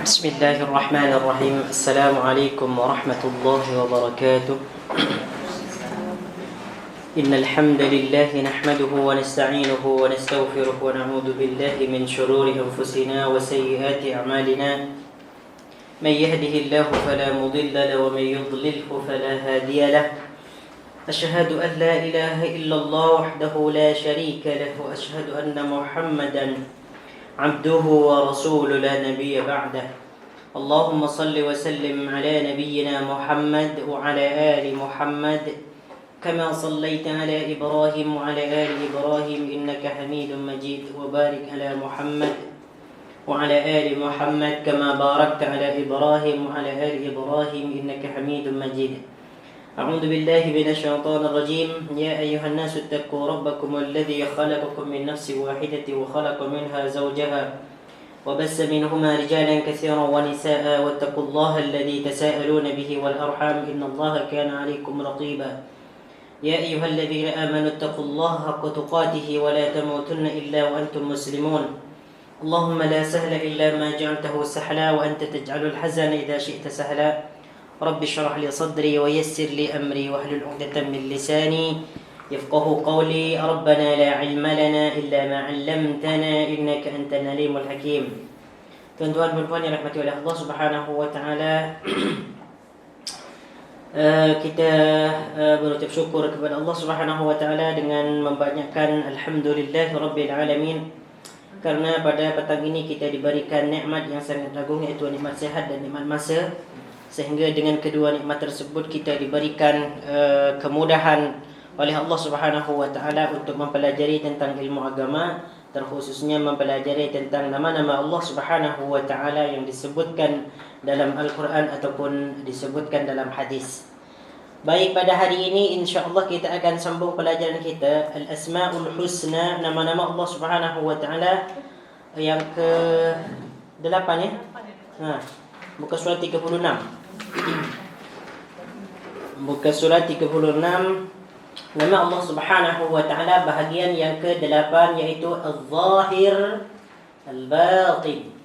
بسم الله الرحمن الرحيم. السلام عليكم ورحمة الله وبركاته. إن الحمد لله نحمده ونستعينه ونستغفره ونعوذ بالله من شرور أنفسنا وسيئات أعمالنا. من يهده الله فلا مضل له ومن يضلله فلا هادي له. أشهد أن لا إله إلا الله وحده لا شريك له وأشهد أن محمدا عبده ورسوله لا نبي بعده. اللهم صل وسلم على نبينا محمد وعلى آل محمد كما صليت على إبراهيم وعلى آل إبراهيم إنك حميد مجيد. وبارك على محمد وعلى آل محمد كما باركت على إبراهيم وعلى آل إبراهيم إنك حميد مجيد. أعوذ بالله من الشيطان الرجيم. يا أيها الناس اتقوا ربكم الذي خلقكم من نفس واحدة وخلق منها زوجها وبث منهما رجالا كثيرا ونساء واتقوا الله الذي تساءلون به والأرحام إن الله كان عليكم رقيبا. يا أيها الذين آمنوا اتقوا الله حق تقاته ولا تموتن إلا وأنتم مسلمون. اللهم لا سهل إلا ما جعلته سهلا وأنت تجعل الحزن إذا شئت سهلا. رب اشرح لي صدري ويسر لي أمري واحلل عقدة من لساني يفقه قولي. ربنا لا علم لنا إلا ما علمتنا إنك أنت العليم الحكيم. Tuan-tuan dan puan yang dirahmati oleh Allah Subhanahu wa taala, kita berucap syukur kepada Allah Subhanahu wa taala dengan membanyakkan alhamdulillahirabbil alamin, kerana pada petang ini kita diberikan nikmat yang sangat agung, iaitu nikmat sihat dan nikmat masa. Sehingga dengan kedua nikmat tersebut kita diberikan kemudahan oleh Allah Subhanahu wa taala untuk mempelajari tentang ilmu agama, terkhususnya mempelajari tentang nama-nama Allah Subhanahu wa taala yang disebutkan dalam Al-Quran ataupun disebutkan dalam hadis. Baik, pada hari ini insya-Allah kita akan sambung pelajaran kita Al-Asmaul Husna, nama-nama Allah Subhanahu wa taala yang ke-8 ya. Buka surat 36. Buka surat 36. Nama Allah Subhanahu wa taala bahagian yang ke-8 iaitu Al-Zahir Al-Batin.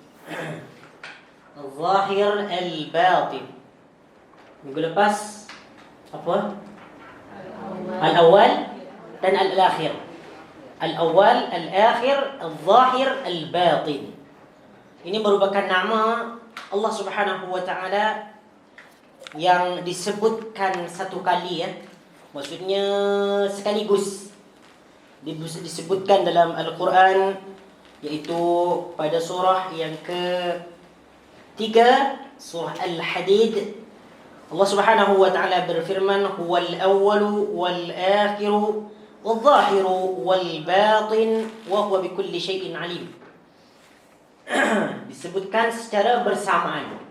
Al-Zahir Al-Batin. Minggu lepas apa? Al-Awwal dan Al-Akhir. Al-Awwal, Al-Akhir, Al-Zahir, Al-Batin. Ini merupakan nama Allah Subhanahu wa taala yang disebutkan satu kali ya. Maksudnya sekaligus disebutkan dalam Al-Quran, iaitu pada surah yang ke-3, surah Al-Hadid. Allah Subhanahu wa taala berfirman, huwal awwalu wal akhiru wal zahiru wal batin wa huwa bikulli syai'in alim. Disebutkan secara bersamaan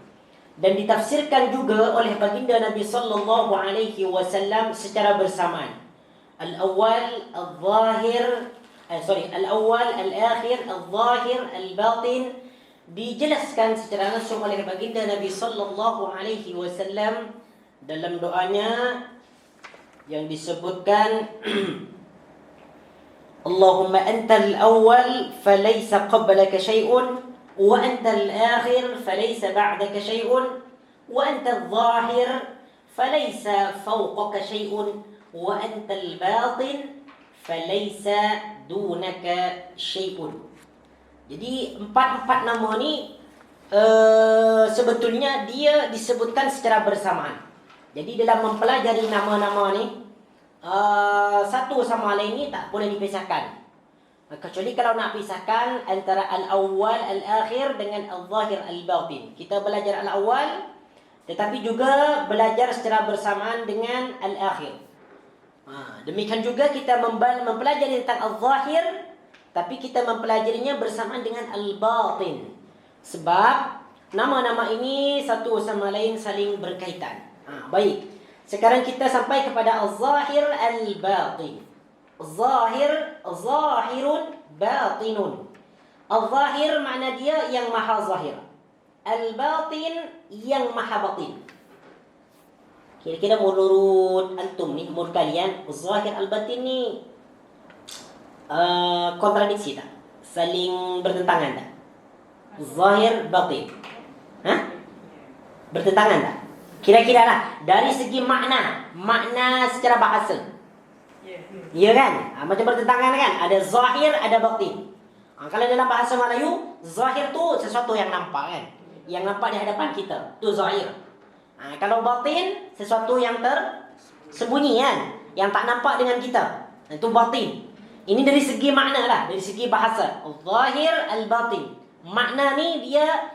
dan ditafsirkan juga oleh baginda Nabi sallallahu alaihi wasallam secara bersamaan. Al-awwal, al-zahir, al-awwal, al-akhir, al-zahir, al-batin dijelaskan secara langsung oleh baginda Nabi sallallahu alaihi wasallam dalam doanya yang disebutkan Allahumma antal awwal falaysa qablaka syai'un wa antal akhir falaysa ba'daka syai'un wa antal zahir falaysa fawqaka syai'un wa antal batin falaysa dunaka syai'un. Jadi empat nama ni sebetulnya dia disebutkan secara bersamaan. Jadi dalam mempelajari nama-nama ni satu sama lain ni tak boleh dipisahkan. Kecuali kalau nak pisahkan antara al-awwal, al-akhir dengan al-zahir, al-batin. Kita belajar al-awwal tetapi juga belajar secara bersamaan dengan al-akhir. Demikian juga kita mempelajari tentang al-zahir tapi kita mempelajarinya bersamaan dengan al-batin. Sebab nama-nama ini satu sama lain saling berkaitan. Baik. Sekarang kita sampai kepada al-zahir al-batin. Zahir, zahirun, batinun. Al-zahir makna dia yang maha zahir. Al-batin yang maha batin. Kira-kira menurut antum ni, menurut kalian, zahir al-batin ni kontradiksi tak? Saling bertentangan tak? Zahir, batin. Bertentangan tak? Kira-kira lah dari segi makna secara bahasa. Ya kan? Macam bertentangan kan? Ada zahir, ada batin. Kalau dalam bahasa Melayu, zahir tu sesuatu yang nampak kan? Yang nampak di hadapan kita, tu zahir. Kalau batin, sesuatu yang tersembunyi kan? Yang tak nampak dengan kita, itu batin. Ini dari segi makna lah, dari segi bahasa. Zahir al-batin. Makna ni dia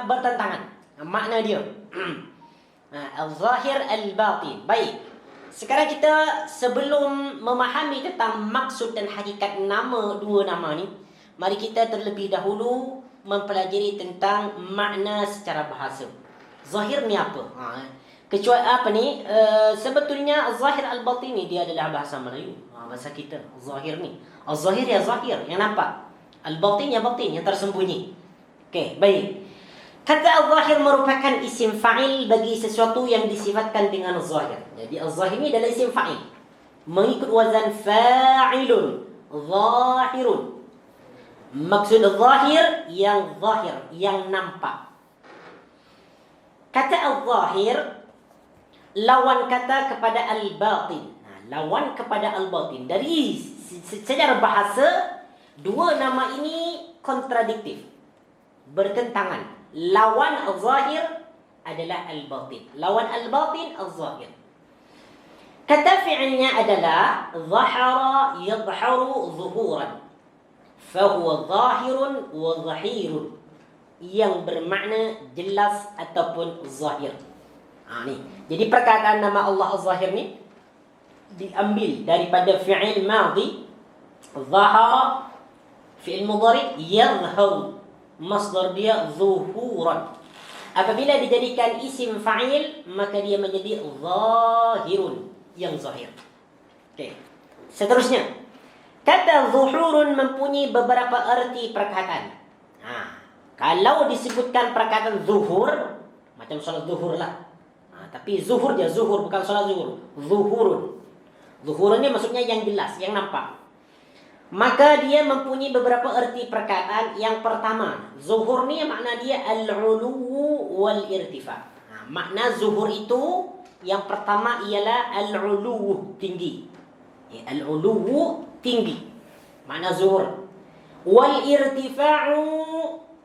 bertentangan. Makna dia. Al-zahir al-batin. Baik. Sekarang kita sebelum memahami tentang maksud dan hakikat dua nama ni, mari kita terlebih dahulu mempelajari tentang makna secara bahasa. Zahir ni apa? Kecuali apa ni? Sebetulnya zahir al-batin ni dia adalah bahasa Melayu. Bahasa kita. Zahir ni. Al-zahir ya zahir, yang nampak. Al-batin ya batin, yang tersembunyi. Okey, baik. Kata al-zahir merupakan isim fa'il bagi sesuatu yang disifatkan dengan zahir. Jadi al-zahir ni adalah isim fa'il, mengikut wazan fa'ilun, zahirun. Maksud zahir yang zahir, yang nampak. Kata al-zahir lawan kata kepada al-batin. Lawan kepada al-batin. Dari secara bahasa, dua nama ini kontradiktif, bertentangan. Lawan al-zahir adalah al-batin. Lawan al-batin al-zahir. Kata fi'ilnya adalah zahara yadharu zuhuran, fahuwa zahirun wa zahirun, yang bermakna jelas ataupun zahir. Ni. Jadi perkataan nama Allah al-zahir ni diambil daripada fi'il madhi zahara, fi'il mudhari yadharu, masdar dia zuhuran. Apabila dijadikan isim fa'il, maka dia menjadi zahirun, yang zahir. Okey. Seterusnya, kata zuhurun mempunyai beberapa arti perkataan. Kalau disebutkan perkataan zuhur, macam solat zuhur lah. Tapi zuhur dia zuhur, bukan solat zuhur. Zuhurun. Zuhurun ni maksudnya yang jelas, yang nampak. Maka dia mempunyai beberapa erti perkataan. Yang pertama, zuhur ni makna dia al-uluwu wal-irtifa. Makna zuhur itu yang pertama ialah al-uluwu, tinggi. Al-uluwu, tinggi. Makna zuhur. Wal-irtifa'u,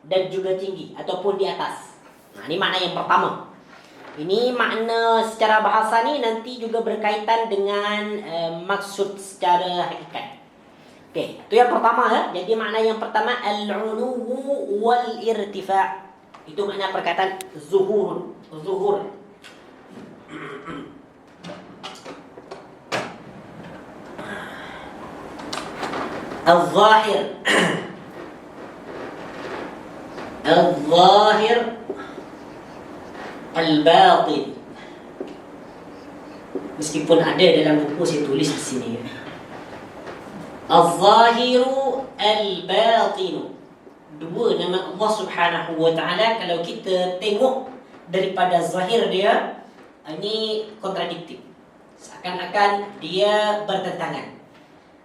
dan juga tinggi ataupun di atas. Ini makna yang pertama. Ini makna secara bahasa ni nanti juga berkaitan dengan maksud secara hakikat. Okey, itu yang pertama ya. Jadi makna yang pertama al-uluwu wal-irtifa'. Itu makna perkataan zuhur. Zuhur. Al-zahir. Al-zahir, al-batin. Meskipun ada dalam buku saya tulis di sini. Al-zahiru, al-batinu. Dua nama Allah Subhanahu wa ta'ala, kalau kita tengok daripada zahir dia, ini kontradiktif. Seakan-akan dia bertentangan.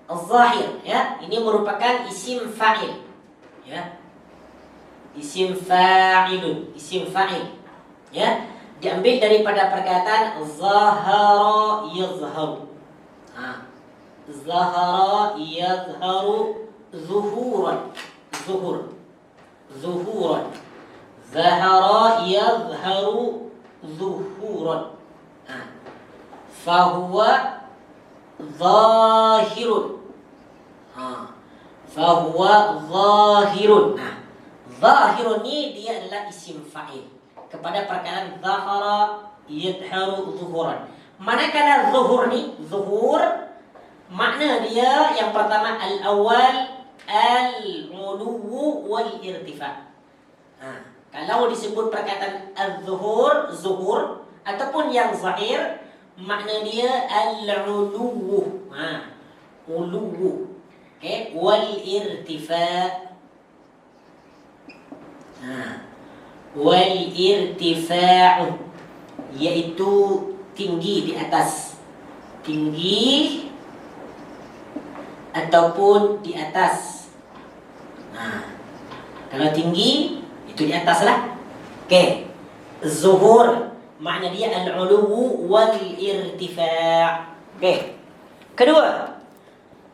Al-zahir, ya, ini merupakan isim fa'il. Ya. Isim fa'ilun, isim fa'il. Ya, diambil daripada perkataan zahara yazharu. Zahara yazharu zuhuran. Zuhur. Zuhuran. Zahara yazharu zuhuran. Fahuwa zahirun. Fahuwa zahirun. Zahirun ni dia adalah isim fa'il kepada perkataan zahara yadharu zuhuran. Manakala zuhur ni, zuhur makna dia yang pertama al-awwal al-uluwu wal-irtifa'. Kalau disebut perkataan al-zuhur, zuhur ataupun yang zahir, makna dia al-uluwu. Uluwu. Okay, wal-irtifa'. Wal-irtifa'u, iaitu tinggi di atas. Tinggi ataupun di atas. Kalau tinggi itu di atas lah. Okey. zuhur makna dia al-ulu wal irtifa'. Okey. Kedua,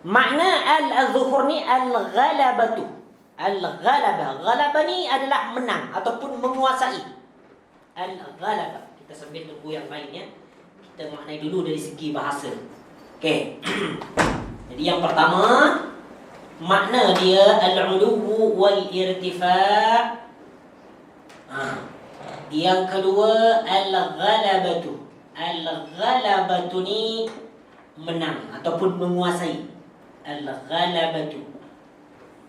makna al-zuhur ni al-ghalabatu. Al-ghalabah. Ghalabah ni adalah menang ataupun menguasai. Al-ghalabah. Kita sambil tunggu yang lain ya. Kita maknai dulu dari segi bahasa. Okey. Jadi yang pertama, makna dia al-ulu wal irtifa'. Yang kedua al-ghalabatu. Al-ghalabatu ni menang ataupun menguasai. Al-ghalabatu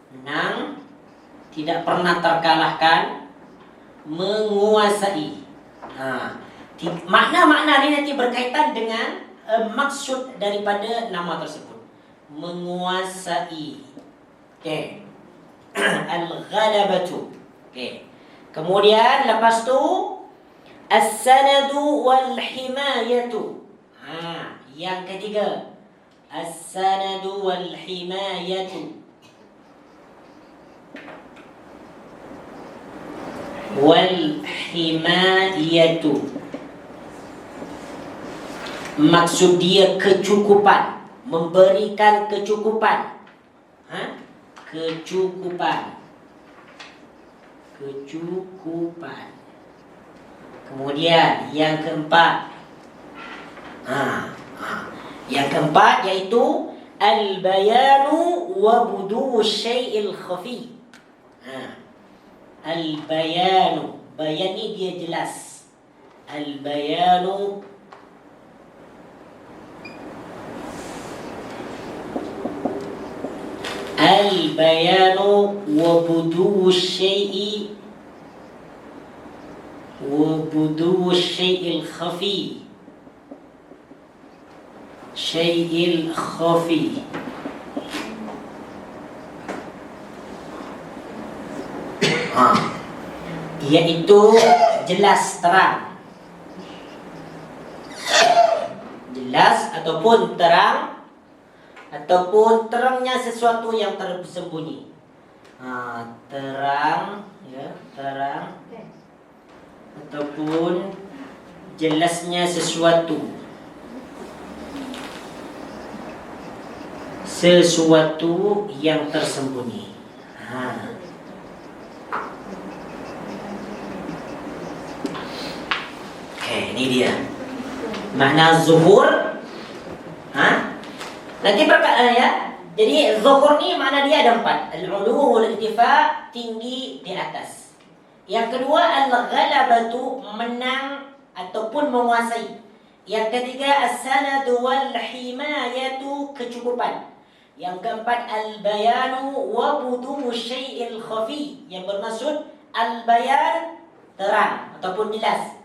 menang, tidak pernah terkalahkan, menguasai. Makna-makna ni nanti berkaitan dengan maksud daripada nama tersebut. Menguasai. Okey. Al-ghalabatu. Okey. Kemudian lepas tu as-sanadu wal himayatu. Yang ketiga as-sanadu wal himayatu. Wal himayatu. Maksud dia kecukupan, memberikan kecukupan. Kecukupan. Kemudian yang keempat, yang keempat iaitu al-bayanu wa budu syai'il khafi. Al-bayanu, bayan ni dia jelas. Al-bayanu al-bayanu wa budu syai'i wa budu syai'il khafi. Syai'il khafi. Iaitu jelas terang. Jelas ataupun terang, ataupun terangnya sesuatu yang tersembunyi. Terang, ya, terang, ataupun jelasnya sesuatu. Sesuatu yang tersembunyi. Ini dia makna zuhur. Nanti perkataan ya. Jadi zuhur ni makna dia ada 4. Al-ulu wal irtifa', tinggi di atas. Yang kedua al-ghalabatu, menang ataupun menguasai. Yang ketiga as-sanadu wal himayatu, kecukupan. Yang keempat al-bayanu wa budu syai'il khafi, yang bermaksud al-bayan, terang ataupun jelas.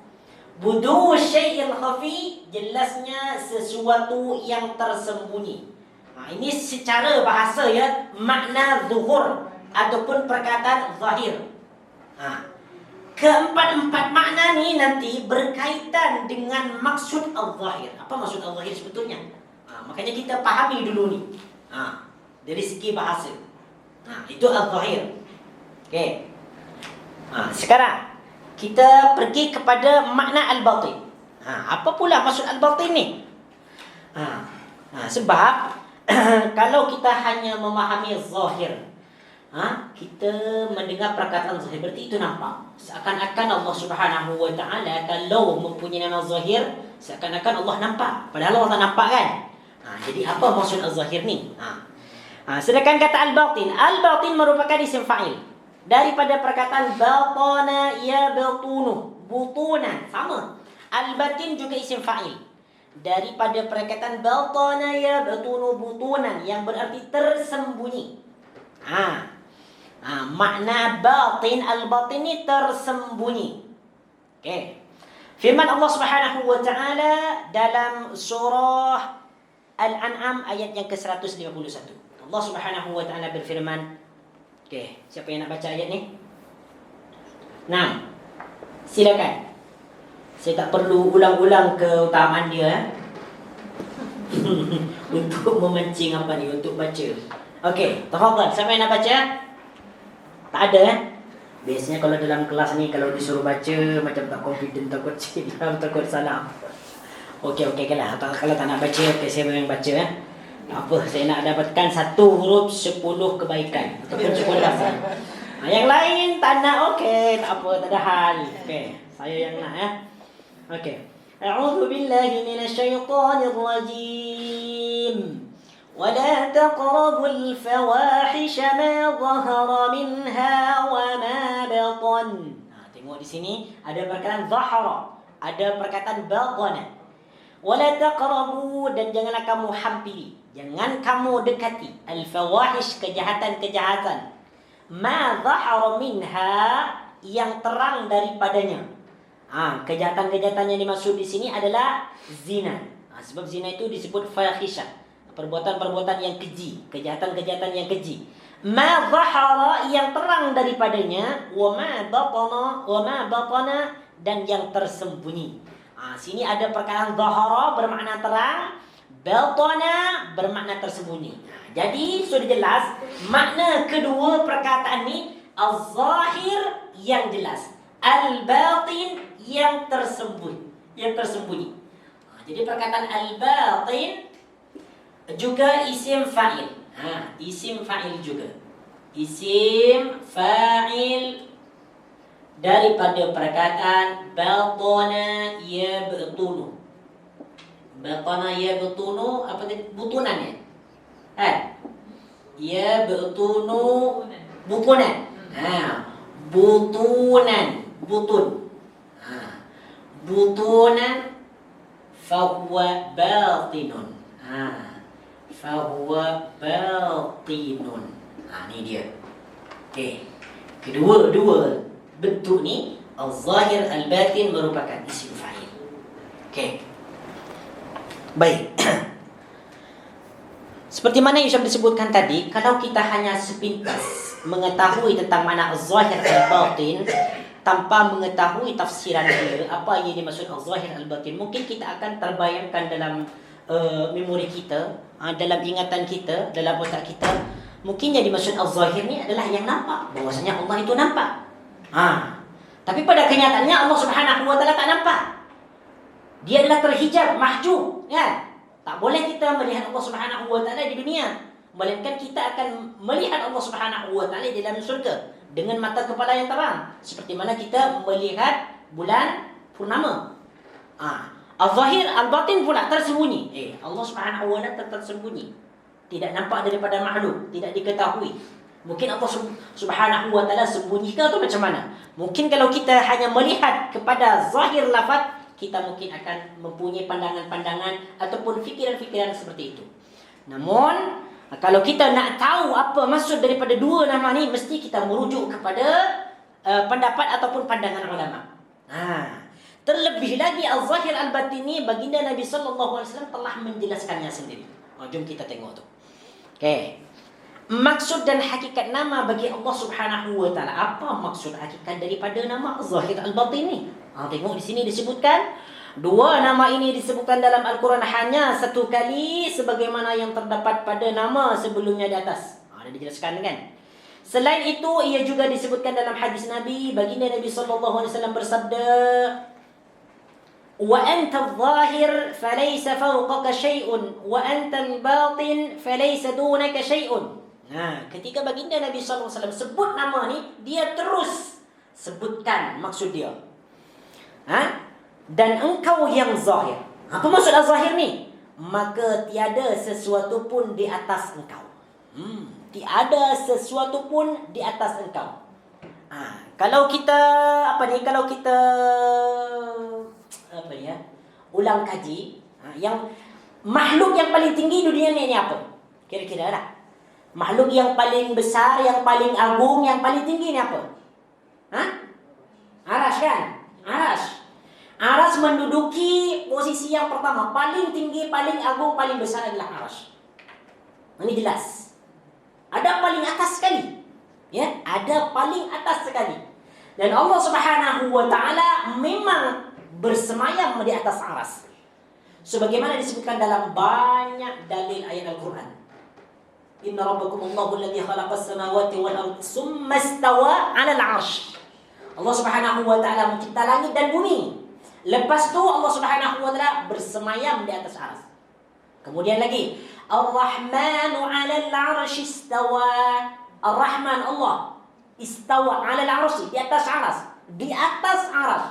Budu syai'il khafi, jelasnya sesuatu yang tersembunyi. Ini secara bahasa ya, makna zuhur ataupun perkataan zahir. Keempat-empat makna ni nanti berkaitan dengan maksud al-zahir. Apa maksud al-zahir sebetulnya? Makanya kita pahami dulu ni. Dari segi bahasa. Itu al-zahir. Okey. Sekarang kita pergi kepada makna al-batin. Apa pula maksud al-batin ni? Sebab kalau kita hanya memahami zahir, kita mendengar perkataan zahir, berarti itu nampak. Seakan-akan Allah Subhanahu wa ta'ala kalau mempunyai nama zahir, seakan-akan Allah nampak. Padahal Allah tak nampak kan? Jadi apa maksud al-zahir ni? Sedangkan kata al-batin, al-batin merupakan isim fa'il daripada perkataan batana yabtunu, butunan, sama. Al-batin juga isim fa'il daripada perkataan batana yabtunu, butunan, yang berarti tersembunyi. Makna batin, al-batin ni tersembunyi. Okey. Firman Allah Subhanahu wa ta'ala dalam surah Al-An'am ayat yang ke-151. Allah Subhanahu wa ta'ala berfirman. Okey, siapa yang nak baca ayat ni? Nah, silakan. Saya tak perlu ulang-ulang keutamaan dia untuk memancing apa ni, untuk baca. Okey, tafadhal. Siapa yang nak baca? Tak ada Biasanya kalau dalam kelas ni kalau disuruh baca macam tak confident, takut silap, takut salah. Okey lah. Kalau tak nak baca, okay, saya memang baca apa, saya nak dapatkan 1 huruf 10 kebaikan ataupun 10 hasanah. Yang lain tak nak, okey, tak apa, tak ada hal. Okey, saya yang nak Okey. A'udzu billahi minasyaitonir rajim. ولا تقربوا الفواحش ما ظهر منها وما بطن. Tengok di sini ada perkataan zahara, ada perkataan batana. Wala taqrabu, dan janganlah kamu hampiri, jangan kamu dekati al-fawahish, kejahatan-kejahatan, ma zahara minha, yang terang daripadanya. Kejahatan-kejahatan yang dimaksud di sini adalah zina. Sebab zina itu disebut fahisyah, perbuatan-perbuatan yang keji, kejahatan-kejahatan yang keji. Ma zahara, yang terang daripadanya, wa ma batana, dan yang tersembunyi. Sini ada perkataan zahara bermakna terang, batana bermakna tersembunyi. Jadi sudah jelas makna kedua perkataan ni, az-zahir yang jelas, al-batin yang tersembunyi. Jadi perkataan al-batin juga isim fa'il. Isim fa'il juga. Isim fa'il daripada perkataan batana yabtunu. Batana yabtunu, apa tadi? Butunan yabtunu, butunan. Butun. Butunan fahuwa batinun. Fahuwa batinun. Ni dia. Okey. Kedua bentuk ni, al-zahir, al-batin, merupakan isim fa'il. Okey. Baik. Seperti mana yang saya disebutkan tadi, kalau kita hanya sepintas mengetahui tentang makna al-zahir, al-batin, tanpa mengetahui tafsiran dia, apa yang dimaksud al-zahir, al-batin, mungkin kita akan terbayangkan dalam memori kita, dalam ingatan kita, dalam otak kita, mungkin yang dimaksud al-zahir ni adalah yang nampak, bahwasanya Allah itu nampak. Tapi pada kenyataannya Allah Subhanahu wa taala tak nampak. Dia adalah terhijab, mahjub, kan? Tak boleh kita melihat Allah Subhanahu wa taala di dunia, melainkan kita akan melihat Allah Subhanahu wa taala di dalam surga dengan mata kepala yang terang, seperti mana kita melihat bulan purnama. Al-zahir, al-batin pula tersembunyi. Allah Subhanahu wa taala tersembunyi, tidak nampak daripada makhluk, tidak diketahui. Mungkin Allah Subhanahu wa taala sembunyikan atau macam mana? Mungkin kalau kita hanya melihat kepada zahir lafaz, kita mungkin akan mempunyai pandangan-pandangan ataupun fikiran-fikiran seperti itu. Namun kalau kita nak tahu apa maksud daripada dua nama ni, mesti kita merujuk kepada pendapat ataupun pandangan ulama. Terlebih lagi al-zahir al-batin ni, baginda Nabi sallallahu alaihi wasallam telah menjelaskannya sendiri. Jom kita tengok tu. Okey. Maksud dan hakikat nama bagi Allah Subhanahu wa taala. Apa maksud hakikat daripada nama Zahir Al-Batin ni? Tengok di sini disebutkan dua nama ini disebutkan dalam Al-Quran hanya satu kali, sebagaimana yang terdapat pada nama sebelumnya di atas. Ada dijelaskan kan? Selain itu ia juga disebutkan dalam hadis Nabi, baginda Nabi sallallahu alaihi wasallam bersabda, wa anta adh-dhahir falaysa fawqaka shay'un wa anta al-batin falaysa dunaka shay'un. Ketika baginda Nabi sallallahu alaihi wasallam sebut nama ni, dia terus sebutkan maksud dia. Dan engkau yang zahir. Apa maksud al-zahir ni? Maka tiada sesuatu pun di atas engkau. Tiada sesuatu pun di atas engkau. Kalau kita ulang kaji, yang makhluk yang paling tinggi dunia ni apa? Kira-kira lah. Makhluk yang paling besar, yang paling agung, yang paling tinggi ni apa? Arash kan? Arash menduduki posisi yang pertama. Paling tinggi, paling agung, paling besar adalah arash. Ini jelas. Ada paling atas sekali. Ya, ada paling atas sekali. Dan Allah Subhanahu wa taala memang bersemayam di atas arash. Sebagaimana disebutkan dalam banyak dalil ayat Al-Quran. Inna rabbakumullahu alladhi khalaqas samawati wal ardi tsumma istawa 'alal 'arsy. Allah Subhanahu wa taala mencipta langit dan bumi. Lepas tu Allah Subhanahu wa taala bersemayam di atas arsy. Kemudian lagi, Ar-Rahmanu 'alal 'arsy istawa. Ar-Rahman Allah istawa 'alal 'arsy, di atas arsy. Di atas arsy.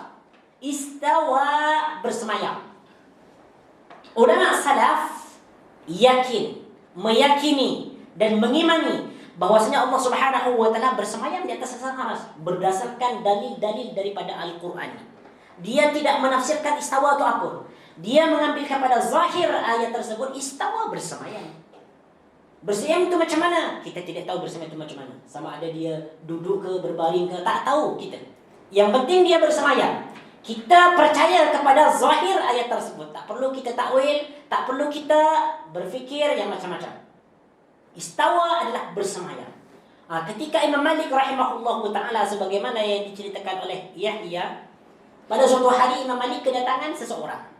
Istawa, bersemayam. Ulama salaf yakin, meyakini dan mengimani bahwasanya Allah Subhanahu wa taala bersemayam di atas arsy berdasarkan dalil-dalil daripada Al-Qur'an. Dia tidak menafsirkan istawa itu apa. Dia mengambil kepada zahir ayat tersebut, istawa, bersemayam. Bersemayam itu macam mana? Kita tidak tahu bersemayam itu macam mana. Sama ada dia duduk ke, berbaring ke, tak tahu kita. Yang penting dia bersemayam. Kita percaya kepada zahir ayat tersebut. Tak perlu kita takwil, tak perlu kita berfikir yang macam-macam. Istawa adalah bersemayam. Ketika Imam Malik rahimahullahu ta'ala, sebagaimana yang diceritakan oleh Yahya, pada suatu hari Imam Malik kedatangan seseorang.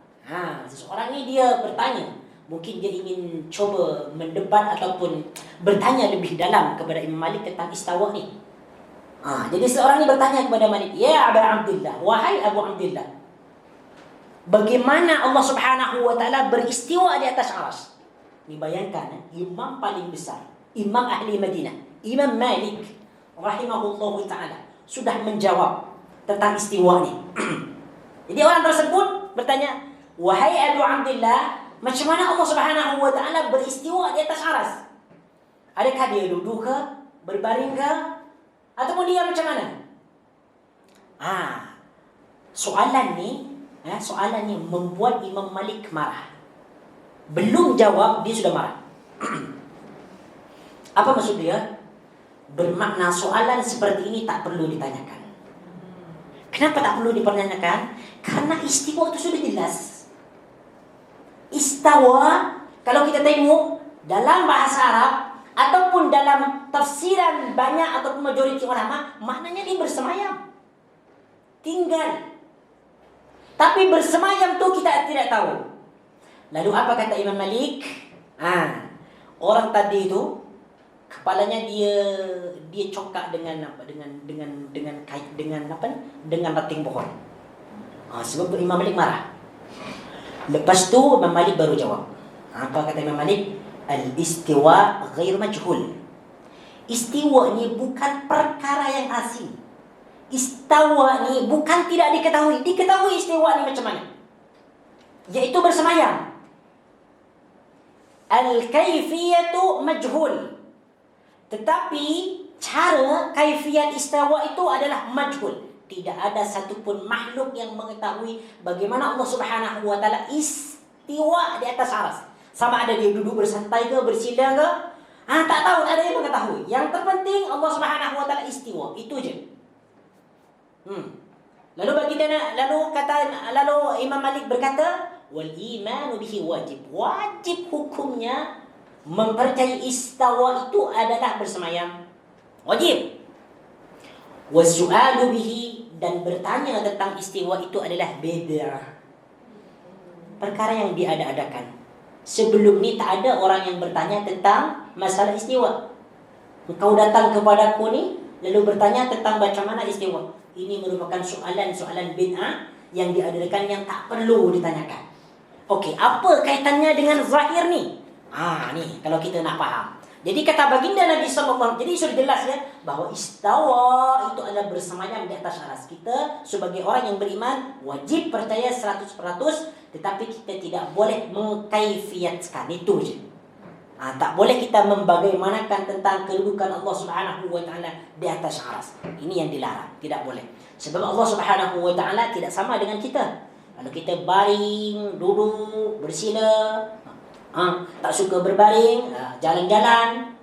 Seseorang ni dia bertanya. Mungkin dia ingin coba mendebat ataupun bertanya lebih dalam kepada Imam Malik tentang istawa ni. Jadi seorang ni bertanya kepada Malik, "Ya Abu Abdullah, wahai Abu Abdullah, bagaimana Allah Subhanahu wa taala beristiwa di atas arsy?" Ni bayangkan, imam paling besar, imam ahli Madinah, Imam Malik rahimahullahu taala sudah menjawab tentang istiwa ni. Jadi orang tersebut bertanya, "Wahai Abu Abdullah, macam mana Allah Subhanahu wa taala beristiwa di atas arsy? Adakah dia duduk ke, berbaring ke, ataupun dia macam mana?" Soalan ni membuat Imam Malik marah. Belum jawab dia sudah marah. Apa maksud dia? Bermakna soalan seperti ini tak perlu ditanyakan. Kenapa tak perlu dipertanyakan? Karena istiwa itu sudah jelas. Istawa, kalau kita tengok dalam bahasa Arab ataupun dalam tafsiran banyak ataupun majoriti ulama, maknanya dia bersemayam, tinggal. Tapi bersemayam tu kita tidak tahu. Lalu apa kata Imam Malik? Orang tadi itu kepalanya dia cokak dengan apa? Dengan ranting pohon. Sebab Imam Malik marah. Lepas tu Imam Malik baru jawab. Apa kata Imam Malik? Al-istiwa ghair majhul. Istiwa ni bukan perkara yang asing. Istawa ni bukan tidak diketahui. Diketahui istiwa ni macam mana, yaitu bersemayam. Al-kaifiyatu majhul. Tetapi cara kaifiyat istawa itu adalah majhul. Tidak ada satupun makhluk yang mengetahui bagaimana Allah Subhanahu wa taala istiwa di atas arsy. Sama ada dia duduk bersantai ke, bersila ke, tak tahu, tak ada yang mengetahui. Yang terpenting Allah Subhanahu wa taala istiwa, itu je. Lalu Imam Malik berkata, wal imanu bihi wajib. Wajib hukumnya mempercayai istawa itu adalah bersemayam. Wajib. Wasu'alu bihi, dan bertanya tentang istiwa itu adalah bid'ah. Perkara yang diada-adakan. Sebelum ni tak ada orang yang bertanya tentang masalah istiwa. Engkau datang kepadaku ni lalu bertanya tentang macam mana istiwa. Ini merupakan soalan-soalan bid'ah yang diadakan yang tak perlu ditanyakan. Okey, apa kaitannya dengan zahir ni? Ni kalau kita nak faham. Jadi kata baginda Nabi sallallahu alaihi wasallam, jadi sudah jelas ya bahawa istawa itu adalah bersemayam di atas arsy. Kita sebagai orang yang beriman wajib percaya 100%, tetapi kita tidak boleh mengkaifiatkan, itu je. Tak boleh kita membagaimanakan tentang kedudukan Allah Subhanahu wa taala di atas arsy. Ini yang dilarang, tidak boleh. Sebab Allah Subhanahu wa taala tidak sama dengan kita. Kalau kita baring, duduk, bersila, tak suka berbaring, jalan-jalan,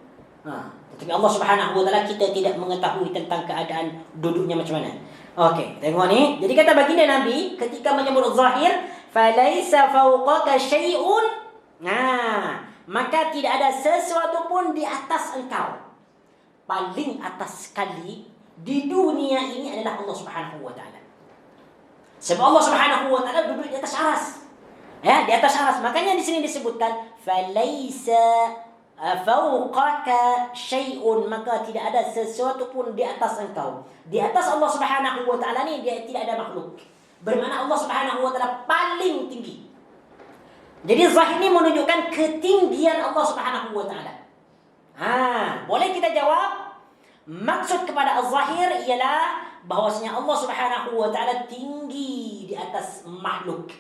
tetapi Allah Subhanahu wa taala kita tidak mengetahui tentang keadaan duduknya macam mana. Okey, tengok ni. Jadi kata baginda Nabi ketika menyebut zahir, falaisa fawqaka syai'un, maka tidak ada sesuatu pun di atas engkau. Paling atas sekali di dunia ini adalah Allah Subhanahu wa taala. Sebab Allah Subhanahu wa taala duduk di atas arsy. Di atas arsy. Makanya di sini disebutkan falaisa fawqaka syai'un, maka tidak ada sesuatu pun di atas engkau. Di atas Allah Subhanahu wa taala ni dia tidak ada makhluk. Bermakna Allah Subhanahu wa taala paling tinggi. Jadi zahir ini menunjukkan ketinggian Allah Subhanahu wa taala. Boleh kita jawab maksud kepada az-zahir ialah bahwasanya Allah Subhanahu wa taala tinggi di atas makhluk,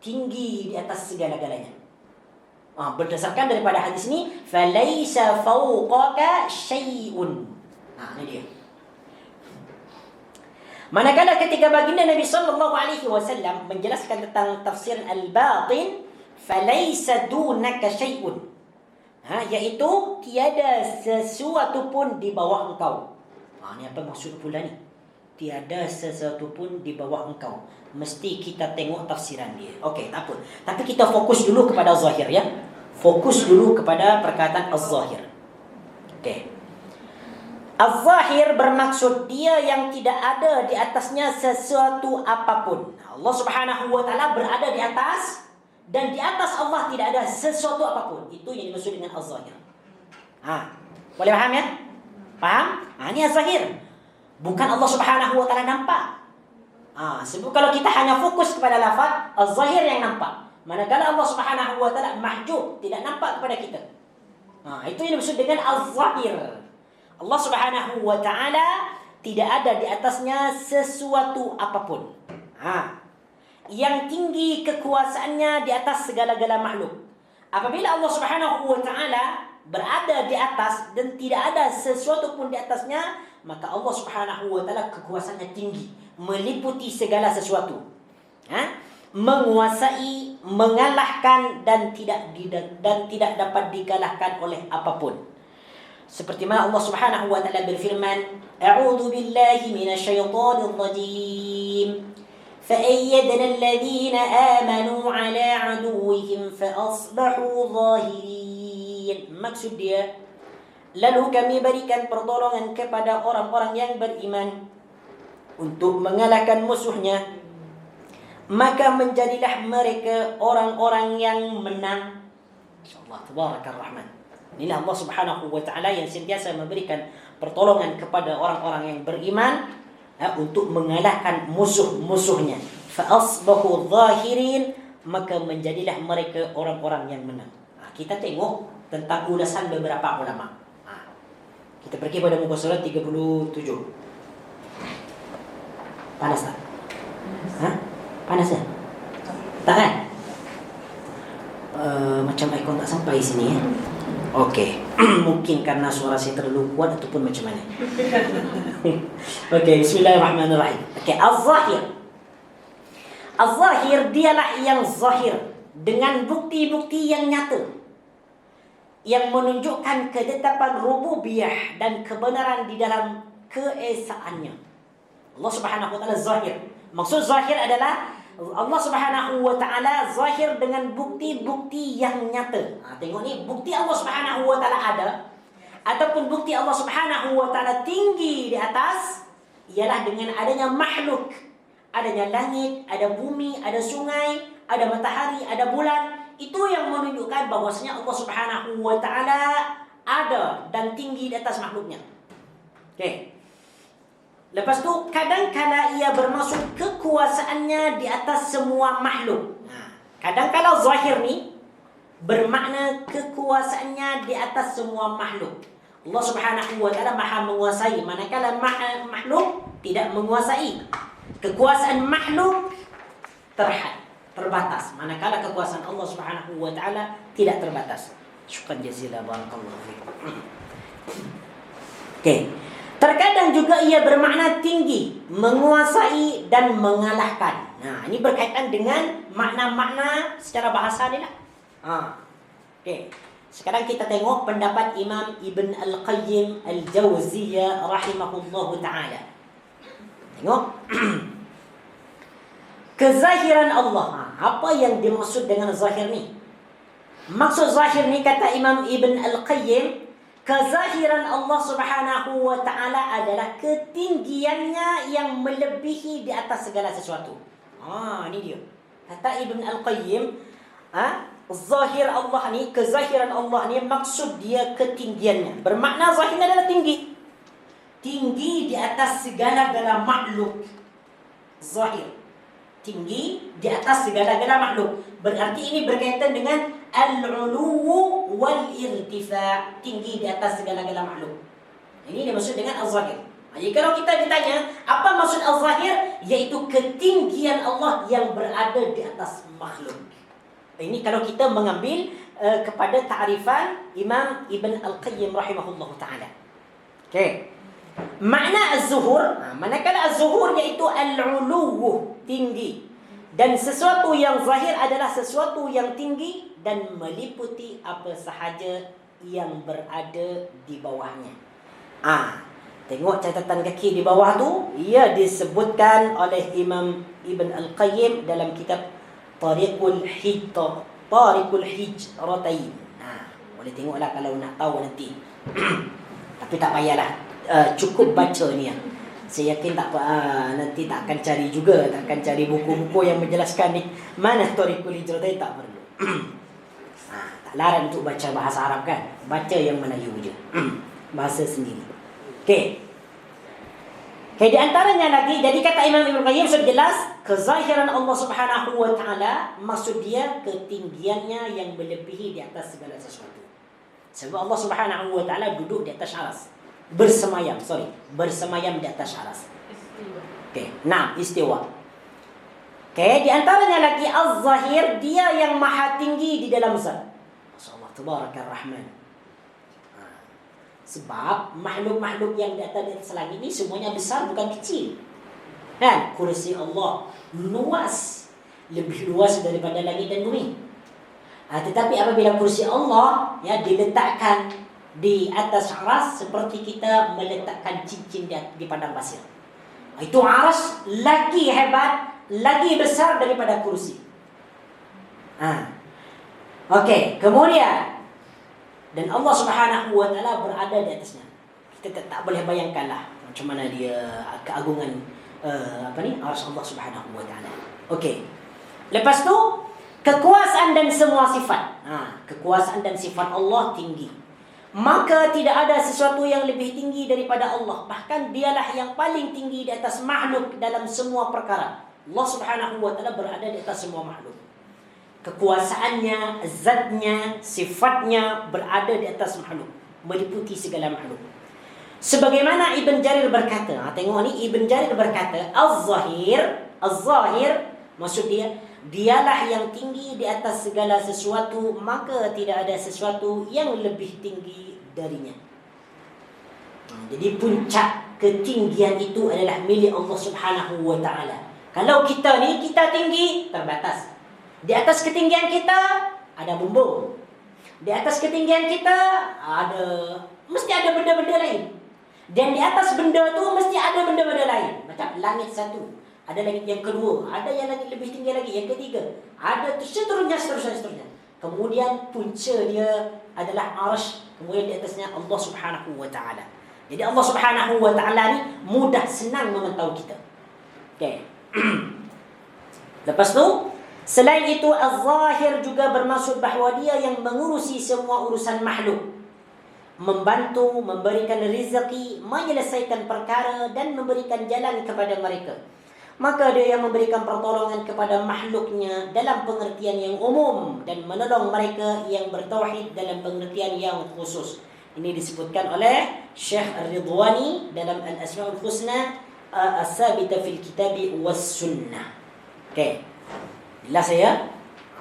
tinggi di atas segala-galanya. Berdasarkan daripada hadis ini, falaisa fawqaka syai'un. Ini dia. Manakala ketika baginda Nabi sallallahu alaihi wasallam menjelaskan tentang tafsir al-batin, falaisa dunaka syai'un, iaitu tiada sesuatu pun di bawah engkau. Ini apa maksud pula ni? Tiada sesuatu pun di bawah engkau. Mesti kita tengok tafsiran dia. Okey, tak apa. Tapi kita fokus dulu kepada zahir ya. Fokus dulu kepada perkataan az-zahir. Okey. Az-zahir bermaksud dia yang tidak ada di atasnya sesuatu apapun. Allah Subhanahu wa taala berada di atas, dan di atas Allah tidak ada sesuatu apapun. Itu yang dimaksud dengan az-zahir. Boleh faham ya? Faham? Ini az-zahir. Bukan Allah Subhanahu wa taala nampak. Sebab kalau kita hanya fokus kepada lafaz, az-zahir yang nampak. Manakala Allah Subhanahu wa taala mahjub, tidak nampak kepada kita. Itu yang dimaksud dengan az-zahir. Allah Subhanahu wa taala tidak ada di atasnya sesuatu apapun. Yang tinggi kekuasaannya di atas segala-gala makhluk. Apabila Allah Subhanahu wa taala berada di atas dan tidak ada sesuatu pun di atasnya, maka Allah Subhanahu wa taala kekuasaannya tinggi, meliputi segala sesuatu. Menguasai, mengalahkan dan tidak dapat dikalahkan oleh apapun. Seperti mana Allah Subhanahu wa taala berfirman, "A'udzu billahi minasyaitonir rajim. Fa'ayyadna alladhina amanu 'ala 'aduwwihim fa'asbahu zahirin." Maksud dia, lalu kami berikan pertolongan kepada orang-orang yang beriman untuk mengalahkan musuhnya, maka menjadilah mereka orang-orang yang menang. Insyaallah, tabarakar rahman. Inilah Allah Subhanahu wa taala yang sentiasa memberikan pertolongan kepada orang-orang yang beriman untuk mengalahkan musuh-musuhnya. Fa asbahu zahirin, maka menjadilah mereka orang-orang yang menang. Kita tengok tentang ulasan beberapa ulama. Kita pergi pada muka surat 37. Panas tak? Panas tak? Tak kan? Macam ikon tak sampai sini ya. Okey. Mungkin karena suara saya terlalu kuat ataupun macam mana. Okey, bismillahirrahmanirrahim. Okey, az-zahir. Az-zahir dialah yang zahir dengan bukti-bukti yang nyata, yang menunjukkan ketetapan rububiyah dan kebenaran di dalam keesaannya. Allah Subhanahu wa taala zahir. Maksud zahir adalah Allah Subhanahu wa taala zahir dengan bukti-bukti yang nyata. Tengok ni, bukti Allah Subhanahu wa taala ada ataupun bukti Allah Subhanahu wa taala tinggi di atas ialah dengan adanya makhluk. Adanya langit, ada bumi, ada sungai, ada matahari, ada bulan. Itu yang menunjukkan bahwasanya Allah Subhanahu wa taala ada dan tinggi di atas makhluknya. Okey. Lepas tu kadang-kala ia bermaksud kekuasaannya di atas semua makhluk. Kadang-kala zahir ni bermakna kekuasaannya di atas semua makhluk. Allah Subhanahu wa taala Maha menguasai, manakala makhluk tidak menguasai. Kekuasaan makhluk terbatas, manakala kekuasaan Allah Subhanahu wa taala tidak terbatas. Syukran jazilan, barakallahu fiik. Okey. Terkadang juga ia bermakna tinggi, menguasai dan mengalahkan. Ini berkaitan dengan makna-makna secara bahasa ni lah. Okey. Sekarang kita tengok pendapat Imam Ibn Al-Qayyim Al-Jawziyah rahimahullahu ta'ala. Tengok. Kezahiran Allah. Apa yang dimaksud dengan zahir ni? Maksud zahir ni, kata Imam Ibn Al-Qayyim, kezahiran Allah Subhanahu wa taala adalah ketinggiannya yang melebihi di atas segala sesuatu. Ini dia. Kata Ibn Al-Qayyim, Zahir Allah ni, kezahiran Allah ni maksud dia ketinggiannya. Bermakna zahir adalah tinggi. Tinggi di atas segala-gala makhluk. Zahir. Tinggi di atas segala-gala makhluk. Berarti ini berkaitan dengan al-uluwu wal-irtifa'. Tinggi di atas segala-gala makhluk. Ini dimaksud dengan al-zahir. Jadi kalau kita ditanya, apa maksud al-zahir? Iaitu ketinggian Allah yang berada di atas makhluk. Ini kalau kita mengambil kepada ta'rifan Imam Ibn Al-Qayyim rahimahullah ta'ala. Okey. Makna az-zuhur, manakala az-zuhur iaitu al-uluwu, tinggi. Dan sesuatu yang zahir adalah sesuatu yang tinggi dan meliputi apa sahaja yang berada di bawahnya. Tengok catatan kaki di bawah tu, ia disebutkan oleh Imam Ibn Al-Qayyim dalam kitab Tariqul Hijratain. Boleh tengoklah kalau nak tahu nanti. Tapi tak payahlah. Cukup baca ni. Saya yakin tak nanti tak akan cari juga, tak akan cari buku-buku yang menjelaskan ni. Mana Tariqul Hijratain, tak perlu. Tak larang untuk baca bahasa Arab kan. Baca yang Melayu je. Bahasa sendiri. Okey. Di antaranya lagi, jadi kata Imam Ibn Qayyim sudah jelas, kezahiran Allah Subhanahu wa taala maksud dia ketinggiannya yang melebihi di atas segala sesuatu. Sebab Allah Subhanahu wa taala duduk di atas aras. Bersemayam di atas aras. Okey, istiwa. Okey, di antaranya lagi az-zahir, dia yang maha tinggi di dalam zat. Masyaallah, tabarakar rahman. Sebab makhluk-makhluk yang di atas langit ni semuanya besar, bukan kecil. Kan? Kursi Allah luas, lebih luas daripada langit dan bumi. Tetapi apabila kursi Allah diletakkan di atas aras, seperti kita meletakkan cincin di padang pasir. Itu aras lagi hebat, lagi besar daripada kursi. Okey, kemudian dan Allah Subhanahu wa taala berada di atasnya. Kita tak boleh bayangkanlah macam mana dia keagungan arsy Allah Subhanahu wa taala. Okey. Lepas tu kekuasaan dan semua sifat. Kekuasaan dan sifat Allah tinggi. Maka tidak ada sesuatu yang lebih tinggi daripada Allah. Bahkan dialah yang paling tinggi di atas makhluk dalam semua perkara. Allah Subhanahu wa taala berada di atas semua makhluk. Kekuasaannya, zatnya, sifatnya berada di atas makhluk, meliputi segala makhluk. Sebagaimana Ibn Jarir berkata, tengok ni, Ibn Jarir berkata, Az-zahir, maksud dia, dialah yang tinggi di atas segala sesuatu, maka tidak ada sesuatu yang lebih tinggi darinya. Jadi puncak ketinggian itu adalah milik Allah Subhanahu wa taala. Kalau kita ni, kita tinggi, terbatas. Di atas ketinggian kita ada bumbung. Di atas ketinggian kita mesti ada benda-benda lain. Dan di atas benda tu mesti ada benda-benda lain. Macam langit satu, ada langit yang kedua, ada yang langit lebih tinggi lagi, yang ketiga, ada seterusnya. Kemudian punca dia adalah arsy, kemudian di atasnya Allah Subhanahu wa taala. Jadi Allah Subhanahu wa taala ni mudah senang memantau kita. Okey. Lepas tu, selain itu, az-zahir juga bermaksud bahawa dia yang mengurusi semua urusan makhluk, membantu, memberikan rezeki, menyelesaikan perkara dan memberikan jalan kepada mereka. Maka dia yang memberikan pertolongan kepada makhluknya dalam pengertian yang umum dan menolong mereka yang bertauhid dalam pengertian yang khusus. Ini disebutkan oleh Syekh Ar-Ridwani dalam Al-Asma'ul Husna As-Sabita fil Kitabi was Sunnah. Okey. Jelas saya?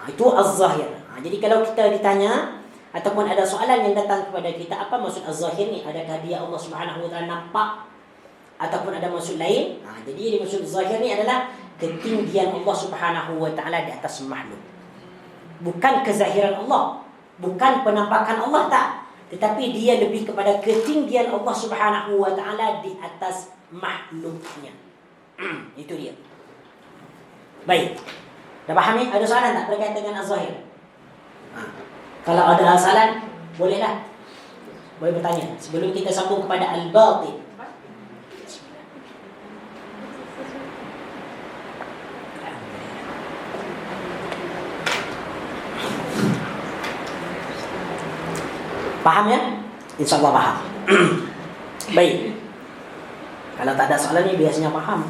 Itu az-zahir. Jadi kalau kita ditanya ataupun ada soalan yang datang kepada kita, apa maksud az-zahir ni? Adakah dia Allah Subhanahu wa taala nampak ataupun ada maksud lain? Jadi maksud zahir ni adalah ketinggian Allah Subhanahu wa taala di atas makhluk. Bukan kezahiran Allah, bukan penampakan Allah, tak. Tetapi dia lebih kepada ketinggian Allah Subhanahu wa taala di atas makhluknya. Itu dia. Baik. Dah faham ni? Ada soalan tak berkaitan dengan az-zahir? Kalau ada soalan, bolehlah. Boleh bertanya. Sebelum kita sambung kepada al-batin. Faham ya? InsyaAllah faham. Baik. Kalau tak ada soalan ni biasanya faham.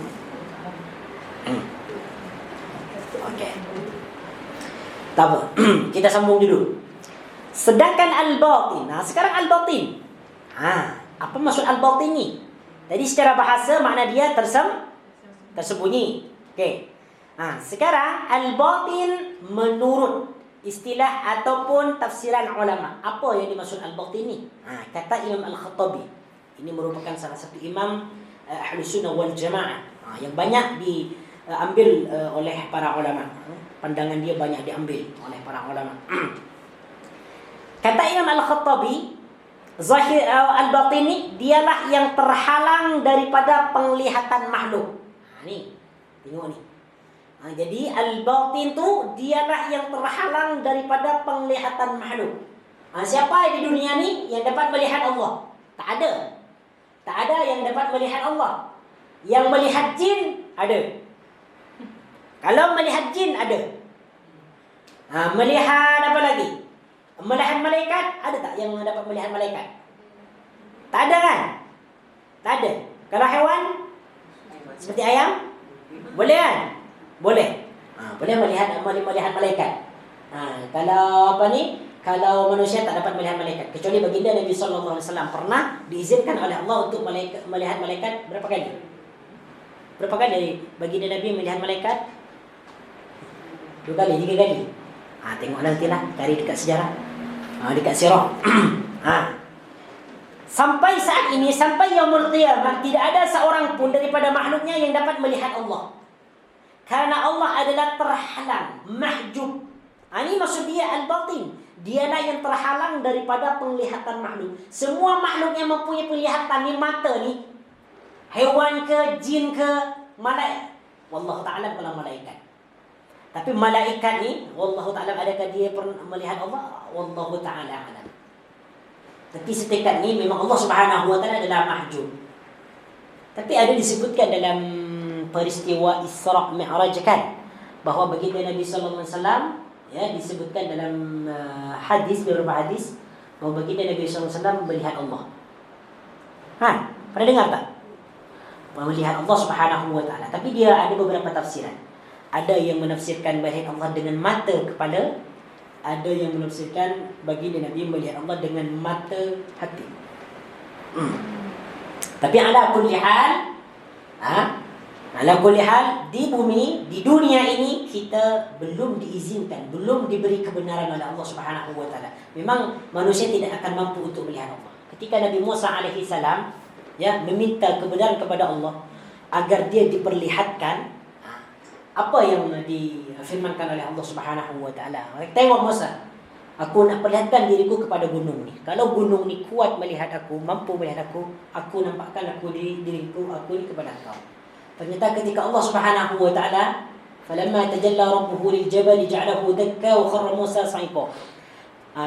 Okey. Tak apa. Kita sambung dulu. Sedangkan al-batin. Nah, sekarang al-batin. Apa maksud al-batin ni? Tadi secara bahasa makna dia tersembunyi. Okey. Sekarang al-batin menurut istilah ataupun tafsiran ulama. Apa yang dimaksud al-batin ni? Kata Imam Al-Khattabi. Ini merupakan salah satu imam Ahlus Sunnah wal Jamaah yang banyak diambil oleh para ulama. Pandangan dia banyak diambil oleh para ulama. Kata Imam Al-Khattabi, zahir al-batin ni dialah yang terhalang daripada penglihatan makhluk. Ni, tengok ni. Jadi al-batin tu dialah yang terhalang daripada penglihatan makhluk. Siapa di dunia ni yang dapat melihat Allah? Tak ada. Tak ada yang dapat melihat Allah. Yang melihat jin ada. Kalau melihat jin ada. Melihat apa lagi? Melihat malaikat ada tak yang dapat melihat malaikat? Tak ada kan? Tak ada. Kalau hewan seperti ayam boleh kan? Boleh. Boleh melihat malaikat. Kalau apa ni? Kalau manusia tak dapat melihat malaikat, kecuali baginda Nabi sallallahu alaihi wasallam pernah diizinkan oleh Allah untuk melihat malaikat berapa kali? Berapa kali baginda Nabi melihat malaikat? 2 kali, 3 kali. Tengok nantilah, cari dekat sejarah. Dekat sirah. Sampai saat ini, sampai yaumul qiyamah, tidak ada seorang pun daripada makhluknya yang dapat melihat Allah. Karena Allah adalah terhalang, mahjub. Ini maksud dia al-batin. Dialah yang terhalang daripada penglihatan makhluk. Semua makhluk yang mempunyai penglihatan ni, mata ni, hewan ke, jin ke, malaikat. Wallahu ta'ala kalau malaikat. Tapi malaikat ni, wallahu ta'ala adakah dia pernah melihat Allah? Wallahu ta'ala alam. Tapi setakat ni memang Allah Subhanahu wa ta'ala adalah mahjub. Tapi ada disebutkan dalam peristiwa Isra' Mi'raj kan, bahawa baginda Nabi sallallahu alaihi wasallam disebutkan dalam hadis, beberapa hadis, bahawa baginda Nabi sallallahu alaihi wasallam melihat Allah. Pernah dengar tak? Melihat Allah Subhanahu wa ta'ala. Tapi dia ada beberapa tafsiran. Ada yang menafsirkan melihat Allah dengan mata kepala, ada yang menafsirkan baginda Nabi melihat Allah dengan mata hati. Tapi ala kulli hal, ala kulli hal, di bumi, di dunia ini kita belum diizinkan, belum diberi kebenaran oleh Allah Subhanahu wa ta'ala. Memang manusia tidak akan mampu untuk melihat Allah. Ketika Nabi Musa alaihi salam meminta kebenaran kepada Allah agar dia diperlihatkan apa yang difirmankan oleh Allah Subhanahu wa ta'ala. Tengok Musa, aku nak perlihatkan diriku kepada gunung ni. Kalau gunung ni kuat melihat aku, mampu melihat aku nampakkan diriku aku ni kepada kau. Ternyata ketika Allah Subhanahu wa ta'ala, falamma tajalla rabbuhu lil jabali ja'alahu dakka wa kharra Musa sa'iqa.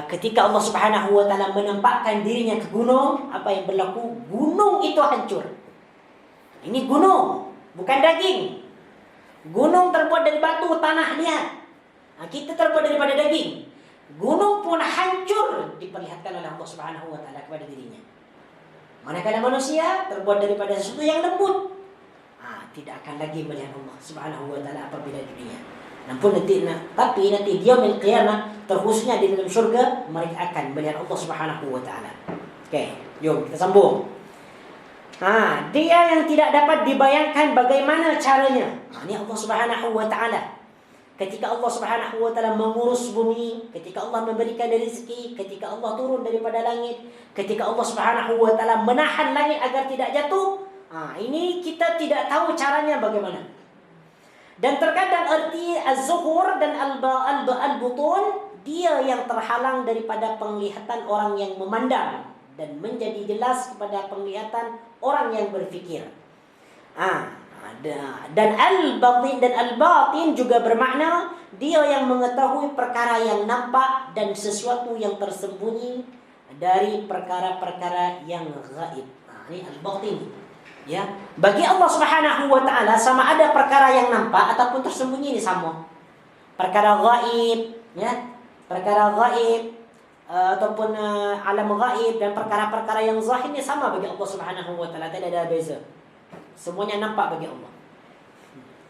Ketika Allah Subhanahu wa ta'ala menampakkan dirinya ke gunung, apa yang berlaku? Gunung itu hancur. Ini gunung, bukan daging. Gunung terbuat dari batu, tanah, lihat. Kita terbuat daripada daging. Gunung pun hancur diperlihatkan oleh Allah Subhanahu wa ta'ala kepada dirinya. Manakala manusia terbuat daripada sesuatu yang lembut, tidak akan lagi melihat Allah Subhanahu wa ta'ala apabila dunia. Tapi nanti dia yaumil qiyamah, terkhususnya di dalam syurga, mereka akan melihat Allah Subhanahu wa ta'ala. Okey, jom kita sambung. Dia yang tidak dapat dibayangkan bagaimana caranya. Ini Allah Subhanahu wa ta'ala. Ketika Allah Subhanahu wa ta'ala mengurus bumi, ketika Allah memberikan rezeki, ketika Allah turun daripada langit, ketika Allah Subhanahu wa ta'ala menahan langit agar tidak jatuh, ini kita tidak tahu caranya bagaimana. Dan terkadang arti az-zuhur dan al-butun, dia yang terhalang daripada penglihatan orang yang memandang dan menjadi jelas kepada penglihatan orang yang berfikir. Dan al-batin juga bermakna dia yang mengetahui perkara yang nampak dan sesuatu yang tersembunyi dari perkara-perkara yang gaib. Ini al-batin. Bagi Allah Subhanahu wa ta'ala, sama ada perkara yang nampak ataupun tersembunyi ini sama. Perkara gaib, perkara gaib ataupun alam gaib dan perkara-perkara yang zahirnya sama bagi Allah Subhanahu wa taala, tidak ada beza. Semuanya nampak bagi Allah.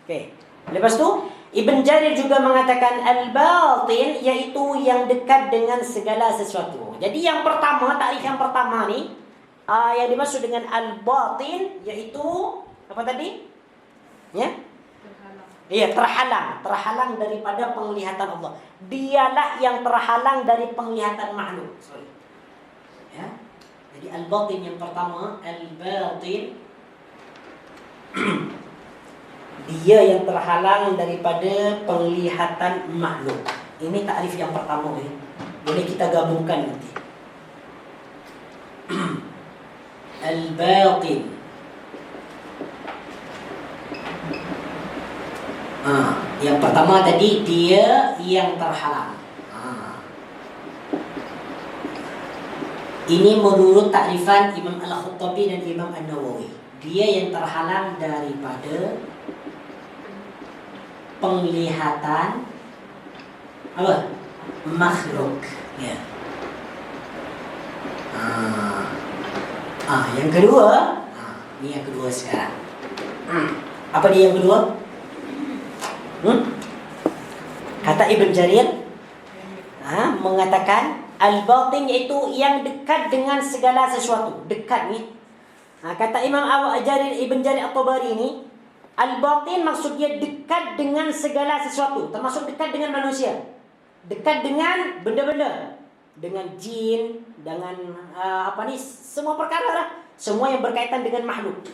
Okey. Lepas tu Ibn Jarir juga mengatakan al-batin iaitu yang dekat dengan segala sesuatu. Jadi yang pertama, takrif yang pertama ni yang dimaksud dengan al-batin iaitu apa tadi? Ya? Iya, terhalang daripada penglihatan Allah. Dialah yang terhalang dari penglihatan makhluk. Sorry. Ya. Jadi al-batin yang pertama, al-batin dia yang terhalang daripada penglihatan makhluk. Ini takrif yang pertama ya. Boleh kita gabungkan nanti. Al-batin. Yang pertama tadi dia yang terhalang. Ini menurut takrifan Imam Al-Khattabi dan Imam An-Nawawi. Dia yang terhalang daripada penglihatan apa? Makhluk. Ya. Yang kedua, ini yang kedua sekarang. Apa dia yang kedua? Kata Ibn Jarir mengatakan al-batin iaitu yang dekat dengan segala sesuatu. Dekat ni. Kata Imam Ibn Jarir At-Tabari ni, al-batin maksud dia dekat dengan segala sesuatu, termasuk dekat dengan manusia, dekat dengan benda-benda, dengan jin, dengan semua perkara lah, semua yang berkaitan dengan makhluk.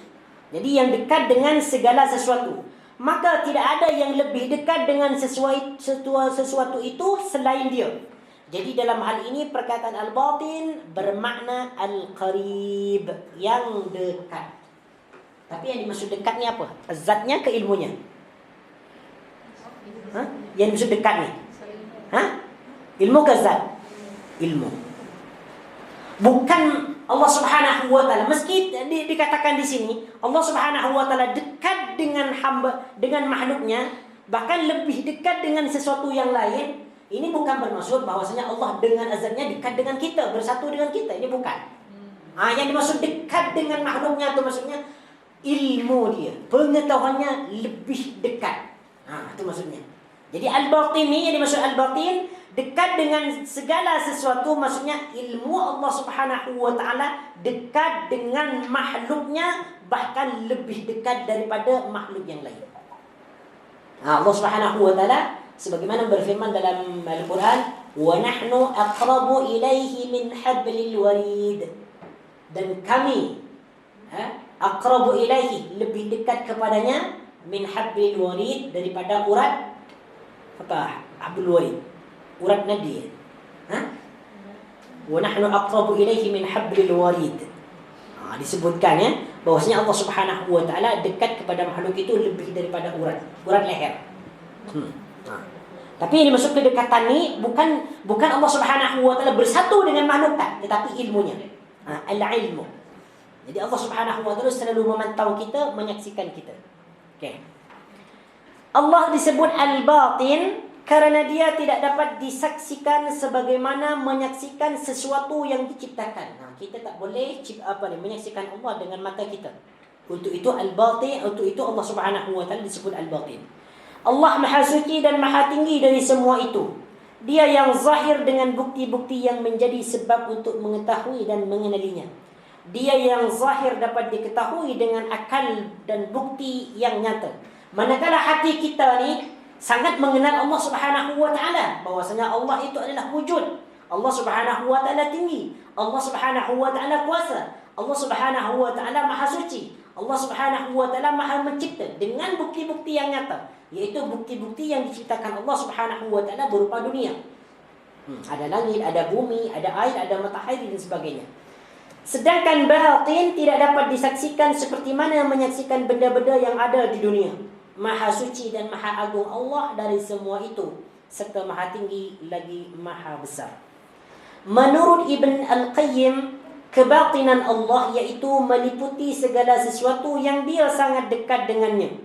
Jadi yang dekat dengan segala sesuatu. Maka tidak ada yang lebih dekat dengan sesuatu itu selain dia. Jadi dalam hal ini perkataan al-batin bermakna al-qarib, yang dekat. Tapi yang dimaksud dekat ni apa? Zatnya ke ilmunya? Yang dimaksud dekat ni? Ilmu ke zat? Ilmu. Bukan Allah Subhanahu wa taala. Meski dikatakan di sini Allah Subhanahu wa taala dekat dengan hamba, dengan makhluknya, bahkan lebih dekat dengan sesuatu yang lain. Ini bukan bermaksud bahwasanya Allah dengan azatnya dekat dengan kita, bersatu dengan kita. Ini bukan. Yang dimaksud dekat dengan makhluknya itu maksudnya ilmu dia, pengetahuannya lebih dekat. Itu maksudnya. Jadi al-batin ni, yang dimaksud al-batin dekat dengan segala sesuatu, maksudnya ilmu Allah Subhanahu wa taala dekat dengan makhluknya, bahkan lebih dekat daripada makhluk yang lain. Allah Subhanahu wa taala sebagaimana berfirman dalam Al-Quran, wa nahnu aqrabu ilaihi min hablil warid. Dan kami aqrabu ilaihi, lebih dekat kepadanya, min hablil warid, daripada urat apa? Hablul warid, urat nadi. Wa nahnu aqrabu ilaihi min hablil warid. Disebutkan ya bahwasanya Allah Subhanahu wa taala dekat kepada makhluk itu lebih daripada urat leher. Tapi yang dimaksud kedekatan ni bukan Allah Subhanahu wa taala bersatu dengan makhluk, tetapi ilmunya. Al-ilmu. Jadi Allah Subhanahu wa taala selalu memantau kita, menyaksikan kita. Okey. Allah disebut al-batin kerana dia tidak dapat disaksikan sebagaimana menyaksikan sesuatu yang diciptakan. Kita tak boleh menyaksikan Allah dengan mata kita. Untuk itu al-batin, untuk itu Allah Subhanahu wa taala disebut al-batin. Allah Maha Suci dan Maha Tinggi dari semua itu. Dia yang zahir dengan bukti-bukti yang menjadi sebab untuk mengetahui dan mengenalinya. Dia yang zahir dapat diketahui dengan akal dan bukti yang nyata. Manakala hati kita ni sangat mengenal Allah Subhanahu wa taala, bahwasanya Allah itu adalah wujud. Allah Subhanahu wa taala tinggi. Allah Subhanahu wa taala kuasa. Allah Subhanahu wa taala Maha Suci. Allah Subhanahu wa taala Maha Mencipta dengan bukti-bukti yang nyata, yaitu bukti-bukti yang diciptakan Allah Subhanahu wa taala berupa dunia. Ada langit, ada bumi, ada air, ada matahari dan sebagainya. Sedangkan batin tidak dapat disaksikan seperti mana menyaksikan benda-benda yang ada di dunia. Maha Suci dan Maha Agung Allah dari semua itu, serta Maha Tinggi lagi Maha Besar. Menurut Ibn Al-Qayyim, kebatinan Allah iaitu meliputi segala sesuatu yang dia sangat dekat dengannya.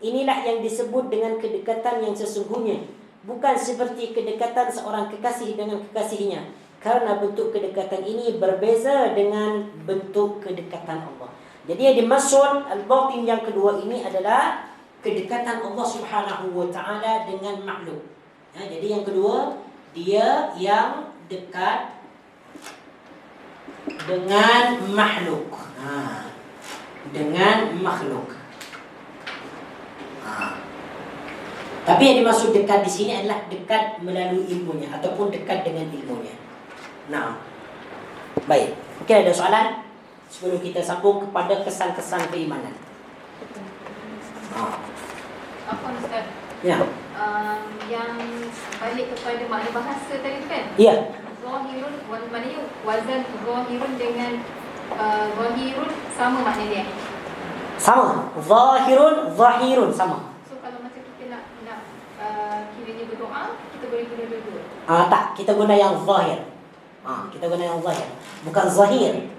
Inilah yang disebut dengan kedekatan yang sesungguhnya. Bukan seperti kedekatan seorang kekasih dengan kekasihnya, Karena bentuk kedekatan ini berbeza dengan bentuk kedekatan Allah. Jadi yang dimaksud al-batin yang kedua ini adalah kedekatan Allah Subhanahu wa taala dengan makhluk. Jadi yang kedua, dia yang dekat dengan makhluk. Dengan makhluk. Tapi yang dimaksud dekat di sini adalah dekat melalui ilmunya ataupun dekat dengan ilmunya. Nah, baik. Mungkin ada soalan sebelum kita sambung kepada kesan-kesan keimanan. Apa Ustaz? Ya. Yang balik kepada makna bahasa tadi kan? Ya. Zahirun, maknanya wazan zahirun dengan zahirun sama makna dia. Sama. Zahirun sama. So kalau macam kita nak kiranya berdoa, kita boleh guna dua-dua. Tak, kita guna yang zahir. Kita guna yang zahir, bukan zahir.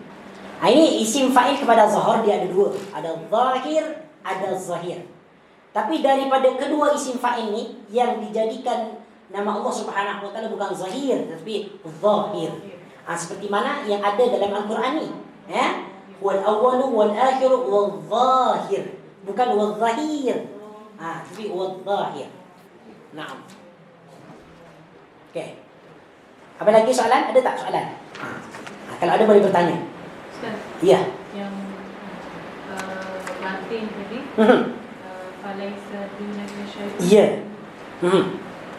Ini isim fa'il kepada zahar, dia ada dua. Ada zahir, ada zahir. Tapi daripada kedua isim fa'il ni, yang dijadikan nama Allah Subhanahu wa taala bukan zahir, tapi zahir. Seperti mana yang ada dalam Al-Quran ni, wal awwalu wal akhiru wal zahir, bukan wal zahir. Tapi wal zahir. Naam. Okey. Apa lagi soalan? Ada tak soalan? Kalau ada boleh bertanya. Ustaz, Ya. yang batin tadi, falaisa dunaka syai'un. Ya.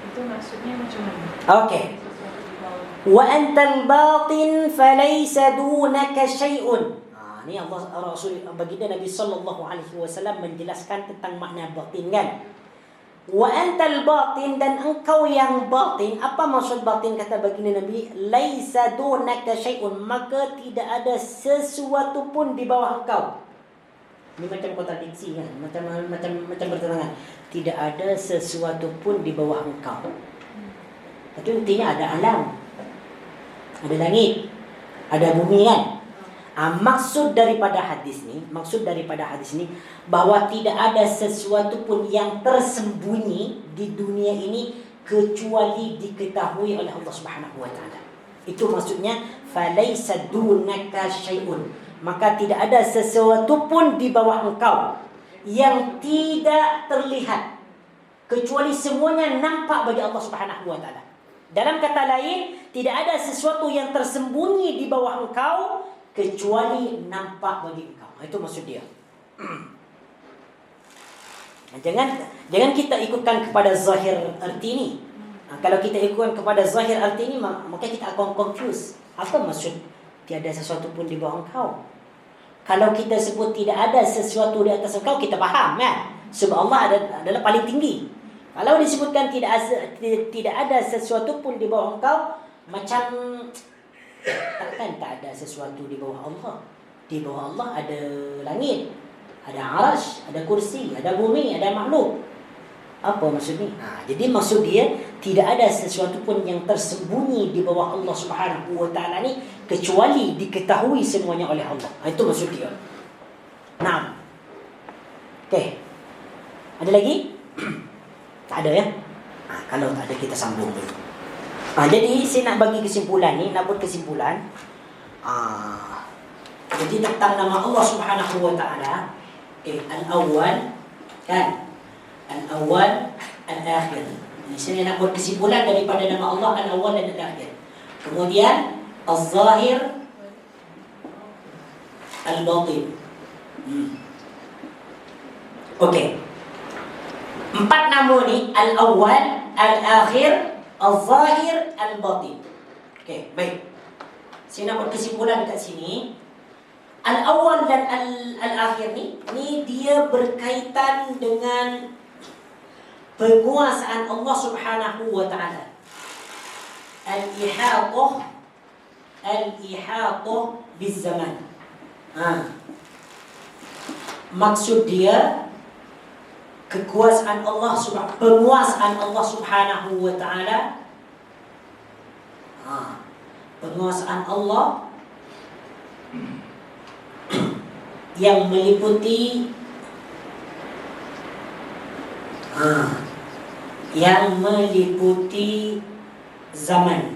Itu maksudnya macam mana? Okey. Sesuatu di bawah. Wa antal batin falaysa dunaka syai'un. Ni Allah Rasul baginda Nabi sallallahu alaihi wasallam menjelaskan tentang makna batin kan. Wa antal batin, dan engkau yang batin. Apa maksud batin kata baginda Nabi? Laisa dunaka syai'un, maka tidak ada sesuatu pun di bawah engkau. Ini macam kontradiksi kan, macam bertentangan. Tidak ada sesuatu pun di bawah engkau. Itu intinya ada alam, ada langit, ada bumi kan. Maksud daripada hadis ni bahawa tidak ada sesuatu pun yang tersembunyi di dunia ini kecuali diketahui oleh Allah Subhanahu wa taala. Itu maksudnya falaisa dunaka syai'un, maka tidak ada sesuatu pun di bawah engkau yang tidak terlihat, kecuali semuanya nampak bagi Allah Subhanahu wa taala. Dalam kata lain, tidak ada sesuatu yang tersembunyi di bawah engkau kecuali nampak bagi engkau. Itu maksud dia. Jangan kita ikutkan kepada zahir arti ni. Kalau kita ikutkan kepada zahir arti ni, maka kita akan confuse. Apa maksud tiada sesuatu pun di bawah engkau? Kalau kita sebut tidak ada sesuatu di atas engkau, kita faham kan? Sebab Allah adalah paling tinggi. Kalau disebutkan tidak ada sesuatu pun di bawah engkau, macam takkan tak ada sesuatu di bawah Allah. Di bawah Allah ada langit, ada arash, ada kursi, ada bumi, ada makhluk. Apa maksud ni? Jadi maksud dia, tidak ada sesuatu pun yang tersembunyi di bawah Allah Subhanahu wa taala ni kecuali diketahui semuanya oleh Allah. Itu maksud dia. Naam. Okey. Ada lagi? Tak ada ya? Kalau tak ada, kita sambung dulu. Jadi saya nak bagi kesimpulan ni, nak buat kesimpulan. Jadi tentang nama Allah Subhanahu wa taala, al-awwal kan? Al-awwal, al-akhir. Saya nak buat kesimpulan daripada nama Allah al-awwal dan al-akhir. Kemudian al-zahir, al-batin. Okey. 4 nama ni, al-awwal, al-akhir, al-zahir, al-batin. Okey, baik. Saya nak buat kesimpulan dekat sini. Al-awwal dan al-akhir ni dia berkaitan dengan penguasaan Allah Subhanahu wa taala. Al-ihatah biz-zaman. Maksud dia kekuasaan Allah penguasaan Allah Subhanahu wa taala. Penguasaan Allah yang meliputi zaman.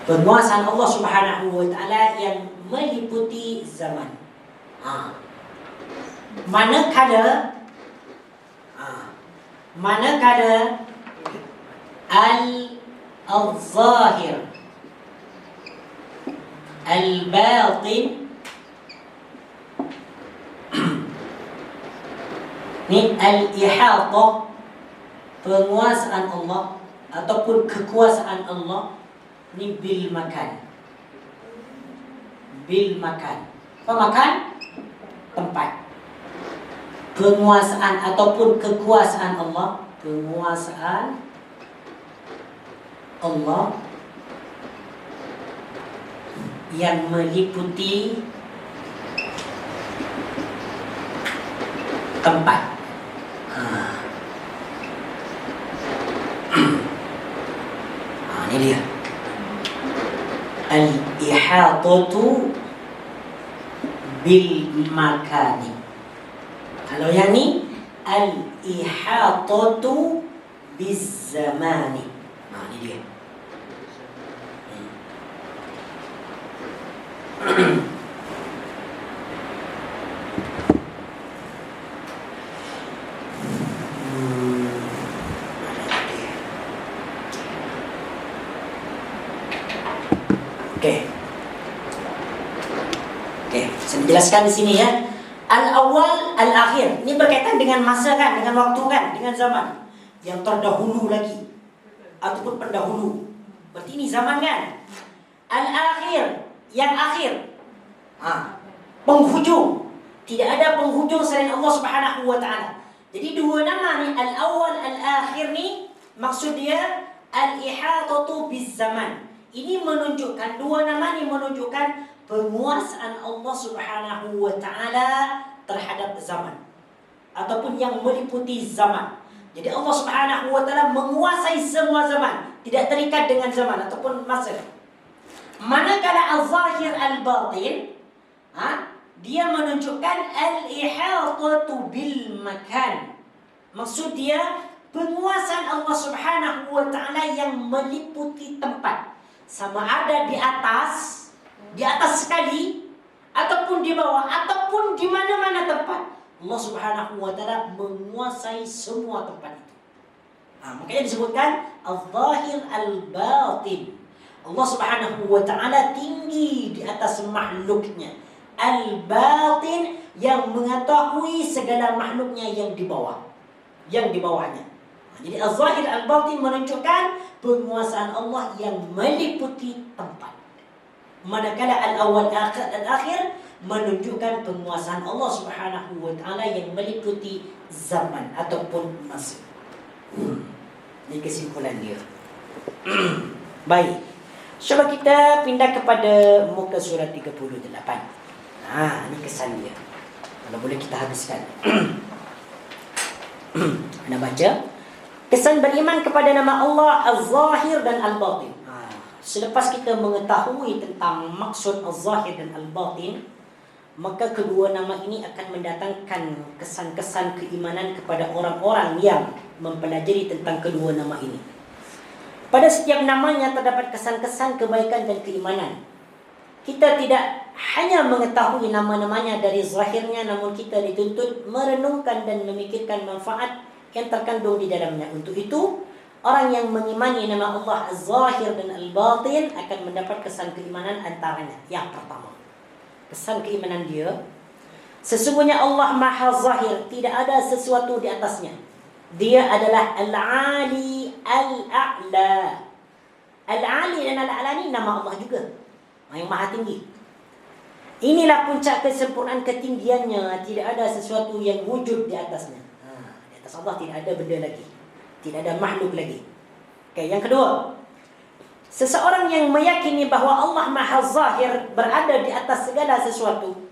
Penguasaan Allah Subhanahu wa taala yang meliputi zaman. Manakala al-zahir al-batin ni al-ihata, penguasaan Allah ataupun kekuasaan Allah ni bil makan. Apa makan? Tempat. Penguasaan ataupun kekuasaan Allah, penguasaan Allah yang meliputi tempat. Ini dia. Al-ihatatu bil makani. Kalau yang ni al-ihatatu biz zamani. Ini dia. Saya jelaskan di sini ya. Al-awwal, al-akhir. Ini berkaitan dengan masa kan, dengan waktu kan, dengan zaman. Yang terdahulu lagi ataupun pendahulu. Berarti ini zaman kan. Al-akhir, yang akhir. Penghujung. Tidak ada penghujung selain Allah Subhanahu wa taala. Jadi dua nama ni, al-awwal, al-akhir ni maksud dia al-ihatatu biz zaman. Ini menunjukkan, dua nama ni menunjukkan penguasaan Allah Subhanahu wa taala terhadap zaman ataupun yang meliputi zaman. Jadi Allah Subhanahu wa taala menguasai semua zaman, tidak terikat dengan zaman ataupun masa. Manakala al-zahir al-batin, dia menunjukkan al-ihatatu bil makan. Maksud dia penguasaan Allah Subhanahu wa taala yang meliputi tempat. Sama ada di atas sekali ataupun di bawah ataupun di mana-mana tempat. Allah Subhanahu wa taala menguasai semua tempat itu. Makanya disebutkan al-zahir al-batin. Allah Subhanahu wa taala tinggi di atas makhluknya. Al-batin yang mengetahui segala makhluknya yang di bawah, yang di bawahnya. Jadi al-zahir al-batin menunjukkan penguasaan Allah yang meliputi tempat. Manakala al-awwal al-akhir menunjukkan penguasaan Allah Subhanahu wa taala yang meliputi zaman ataupun masa. Ini kesimpulan dia. Baik. Coba kita pindah kepada muka surat 38. Ini kesan dia. Kalau boleh kita habiskan. Anda baca. Kesan beriman kepada nama Allah Al-Zahir dan Al-Batin. Selepas kita mengetahui tentang maksud Al-Zahir dan Al-Batin, maka kedua nama ini akan mendatangkan kesan-kesan keimanan kepada orang-orang yang mempelajari tentang kedua nama ini. Pada setiap namanya terdapat kesan-kesan kebaikan dan keimanan. Kita tidak hanya mengetahui nama-namanya dari zahirnya, namun kita dituntut merenungkan dan memikirkan manfaat yang terkandung di dalamnya. Untuk itu, orang yang mengimani nama Allah Az-Zahir dan Al-Batin akan mendapat kesan keimanan antaranya. Yang pertama, kesan keimanan dia, sesungguhnya Allah Maha Zahir, tidak ada sesuatu di atasnya. Dia adalah Al-Ali Al-A'la. Al-Ali dan Al-A'la ni nama Allah juga, yang Maha Tinggi. Inilah puncak kesempurnaan ketinggiannya. Tidak ada sesuatu yang wujud di atasnya. Di atas Allah tidak ada benda lagi, tidak ada makhluk lagi. Yang kedua, seseorang yang meyakini bahawa Allah Maha Zahir, berada di atas segala sesuatu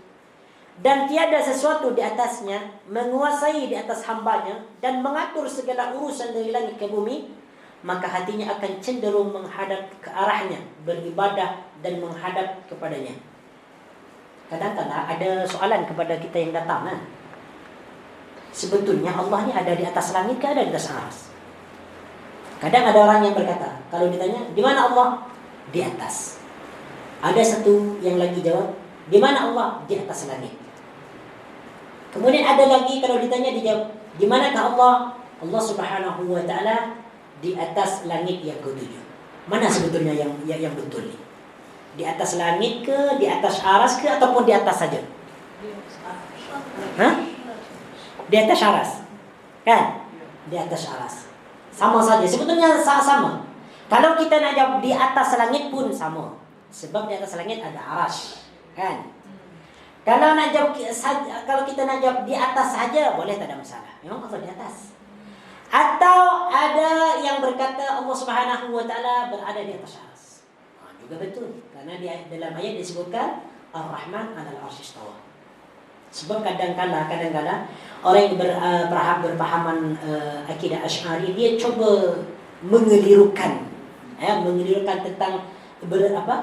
dan tiada sesuatu di atasnya, menguasai di atas hambanya dan mengatur segala urusan dari langit ke bumi, maka hatinya akan cenderung menghadap ke arahnya, beribadah dan menghadap kepadanya. Kadang-kadang ada soalan kepada kita yang datang, sebetulnya Allah ni ada di atas langit ke ada di atas aras? Kadang ada orang yang berkata, kalau ditanya, di mana Allah? Di atas. Ada satu yang lagi jawab, di mana Allah? Di atas langit. Kemudian ada lagi kalau ditanya dijawab, di manakah Allah? Allah Subhanahu wa taala di atas langit yang ketujuh. Mana sebetulnya yang betul ni? Di atas langit ke, di atas aras ke, ataupun di atas saja? Hah? Di atas aras. Kan? Di atas aras. Sama saja. Sebetulnya sama. Kalau kita nak jawab di atas langit pun sama. Sebab di atas langit ada aras. Kan? Kalau nak jawab, kalau kita nak jawab di atas saja, boleh, tak ada masalah. Memang Allah di atas. Atau ada yang berkata Allah Subhanahu wa taala berada di atas aras. Juga betul. Karena di dalam ayat disebutkan Ar-Rahman 'alal 'arsy istawa. Sebab kadang-kala orang yang berpahaman akidah Asy'ari, dia cuba mengelirukan tentang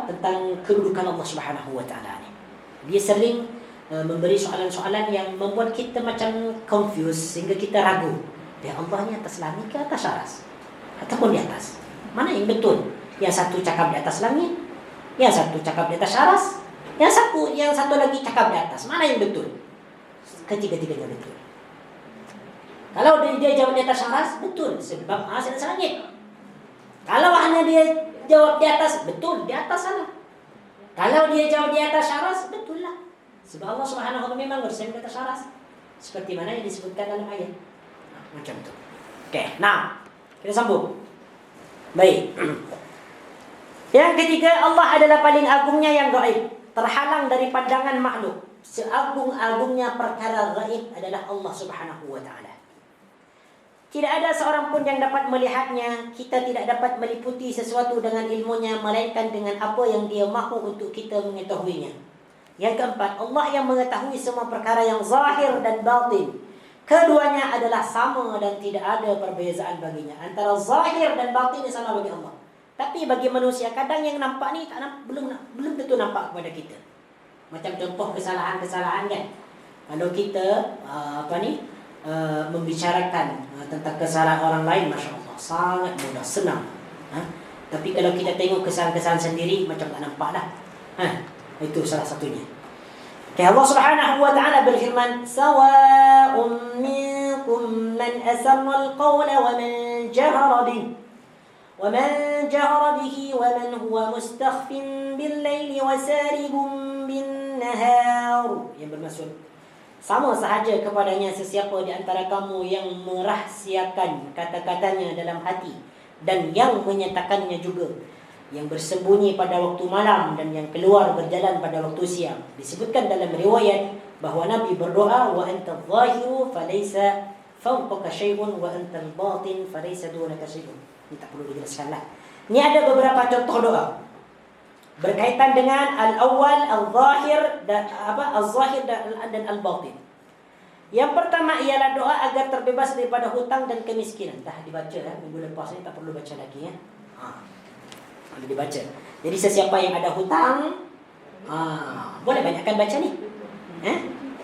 tentang kedudukan Allah Subhanahu wa taala ni. Dia sering memberi soalan-soalan yang membuat kita macam confused sehingga kita ragu. Ya Allah ni atas langit ke atas aras? Ataupun di atas? Mana yang betul? Yang satu cakap di atas langit, yang satu cakap di atas aras, yang satu lagi cakap di atas. Mana yang betul? Ketiga-tiganya betul. Kalau dia jawab di atas aras, betul, sebab aras di atas langit. Kalau hanya dia jawab di atas, betul, di atas sana. Kalau dia jawab di atas aras, betul lah. Sebab Allah Subhanahu wa taala memang bersama di atas aras. Seperti mana yang disebutkan dalam ayat. Macam tu. Okey, nah, kita sambung. Baik. Yang ketiga, Allah adalah paling agungnya yang gaib, terhalang dari pandangan makhluk. Seagung-agungnya perkara gaib adalah Allah Subhanahu wa taala. Tidak ada seorang pun yang dapat melihatnya. Kita tidak dapat meliputi sesuatu dengan ilmunya, melainkan dengan apa yang dia mahu untuk kita mengetahuinya. Yang keempat, Allah yang mengetahui semua perkara yang zahir dan batin. Keduanya adalah sama dan tidak ada perbezaan baginya. Antara zahir dan batin ini sama bagi Allah. Tapi bagi manusia, kadang yang nampak ni belum tentu nampak kepada kita. Macam contoh kesalahan-kesalahan kan. Kalau kita membicarakan tentang kesalahan orang lain, Masya Allah, sangat mudah, senang. Tapi kalau kita tengok kesalahan-kesalahan sendiri, macam tak nampak dah. Itu salah satunya. Allah Subhanahu wa ta'ala berfirman, Sawa'un minkum man asarra al-qawla wa man jahara bih. ومن جهر به ومن هو مستخف بالليل وسارب بالنهار. Yang bermaksud sama sahaja kepadanya sesiapa di antara kamu yang merahsiakan kata-katanya dalam hati dan yang menyatakannya juga, yang bersembunyi pada waktu malam dan yang keluar berjalan pada waktu siang. Disebutkan dalam riwayat bahawa Nabi berdoa, wa anta adh-dhahiru falaysa fawqaka syai'un wa anta al-batin falaysa dunaka syai'un. Ini tak perlu dijelaskan lah. Ini ada beberapa contoh doa berkaitan dengan al-awwal, al-zahir dan al-zahir dan al-batin. Yang pertama ialah doa agar terbebas daripada hutang dan kemiskinan. Dah dibaca minggu lepas ni, tak perlu baca lagi ya. Boleh dibaca. Jadi sesiapa yang ada hutang, boleh banyakkan baca ni.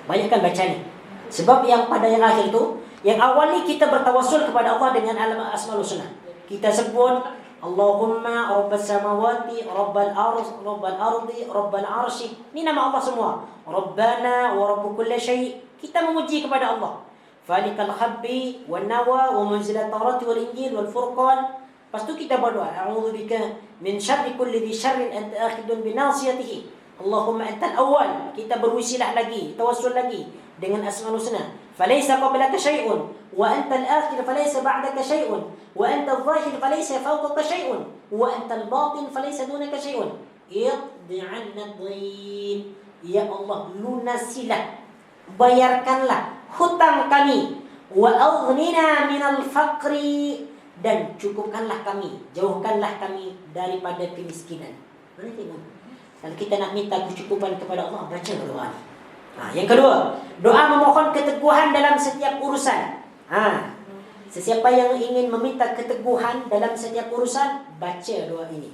Banyakkan baca ni. Sebab yang pada yang akhir tu, yang awal ni kita bertawassul kepada Allah dengan Asmaul Husna. Kita sebut Allahumma rabbas samawati rabbal ardi rabbal arsy. Ini nama Allah semua. Rabbana wa rabbu kulli syai'. Kita memuji kepada Allah. Falikal habbi wan nawa wa munzilat tawrat wal injil wal furqan. Lepas tu kita berdoa, a'udzubika min syarri kulli dhi syarrin anta akhidun bi nasiyatihi. Allahumma antal awwal. Kita berwisilah lagi, tawassul lagi dengan Asmaul Husna. Falaysa qablaka syai'un wa antal akhir falaysa ba'daka syai'un wa antal zahir falaysa fawqaka syai'un wa antal batin falaysa dunaka syai'un. Iqdi 'anna ad-dayn. Ya Allah, lunasilah, bayarkanlah hutang kami, wa aghnina minal faqri, dan cukupkanlah kami, jauhkanlah kami daripada kemiskinan. Boleh tengok. Kalau kita nak minta kecukupan kepada Allah, baca doa ni. Yang kedua, doa memohon keteguhan dalam setiap urusan. Sesiapa yang ingin meminta keteguhan dalam setiap urusan, baca doa ini.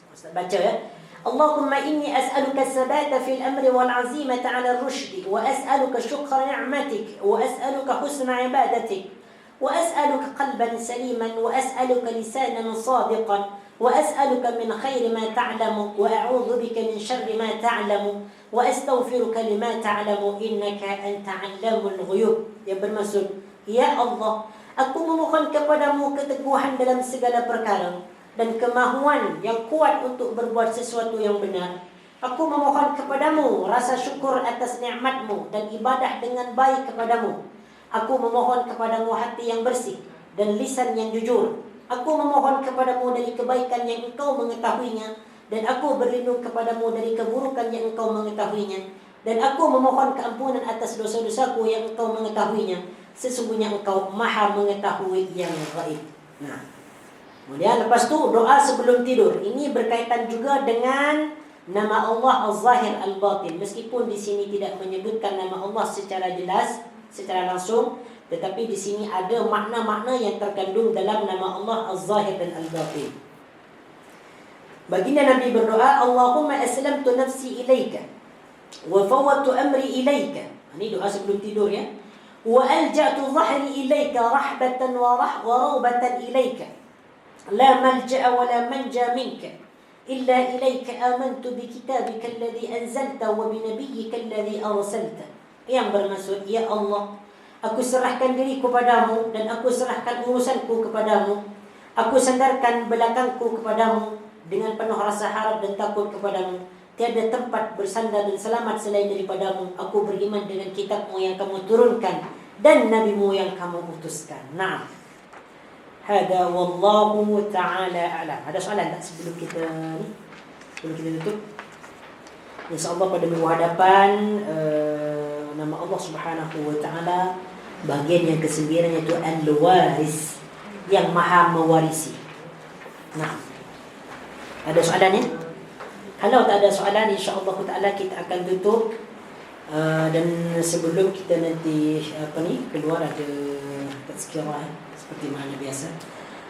Ustaz baca ya. Allahumma inni as'aluka as-sabata fil amri wal 'azimata 'ala ar-rushd wa as'aluka syukra ni'matik wa as'aluka husna ibadatik وأسألك قلبا سليما وأسألك لسانا صادقا وأسألك من خير ما تعلم وأعوذ بك من شر ما تعلم وأستغفرك لما تعلم إنك أنت علام الغيوب. Yang bermaksud, Ya Allah, aku memohon kepadamu keteguhan dalam segala perkara dan kemahuan yang kuat untuk berbuat sesuatu yang benar. Aku memohon kepadamu rasa syukur atas nikmatmu dan ibadah dengan baik kepadamu. Aku memohon kepadamu hati yang bersih dan lisan yang jujur. Aku memohon kepadamu dari kebaikan yang engkau mengetahuinya, dan aku berlindung kepadamu dari keburukan yang engkau mengetahuinya. Dan aku memohon keampunan atas dosa-dosaku yang engkau mengetahuinya. Sesungguhnya engkau maha mengetahui yang gaib. Nah, kemudian lepas tu doa sebelum tidur. Ini berkaitan juga dengan nama Allah Al-Zahir Al-Batin. Meskipun di sini tidak menyebutkan nama Allah secara jelas, secara langsung, tetapi di sini ada makna-makna yang terkandung dalam nama Allah Al-Zahir dan Al-Batin. Baginda Nabi berdoa, Allahumma aslamtu nafsi ilaika wa fawwadtu amri ilaika. Ini doa sebelum tidur ya. Wa alja'tu dhahri ilaika rahbatan wa rawbatan ilaika. La malja'a wa la manja minka illa ilaika amantu bi kitabika alladhi anzalta wa bi nabiyyika alladhi arsalta. Yang bermaksud, Ya Allah, aku serahkan diriku kepadamu dan aku serahkan urusanku kepadamu. Aku sandarkan belakangku kepadamu dengan penuh rasa harap dan takut kepadamu. Tiada tempat bersandar dan selamat selain daripadamu. Aku beriman dengan kitabmu yang kamu turunkan dan nabimu yang kamu utuskan. Naam. Hada wallahu ta'ala a'lam. Ada soalan tak sebelum kita tutup? InsyaAllah pada minggu hadapan nama Allah Subhanahu wa ta'ala bahagian yang ke-9 iaitu Al-Waris, yang maha mewarisi. Nah, ada soalannya? Kalau tak ada soalan, insya-Allah taala kita akan tutup. Dan sebelum kita nanti keluar ada tazkirah seperti mana biasa.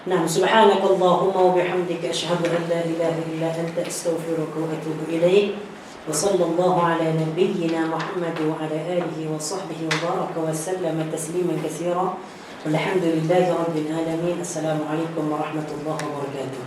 Nah, subhanakallahumma wa bihamdika asyhadu an la ilaha illa anta astaghfiruka wa atubu ilaik. Wa sallallahu ala nabiyyina Muhammad wa ala alihi wa sahbihi wa baraka wa sallama tasliman katsira. Walhamdulillahi rabbil alamin. Assalamualaikum warahmatullahi wabarakatuh.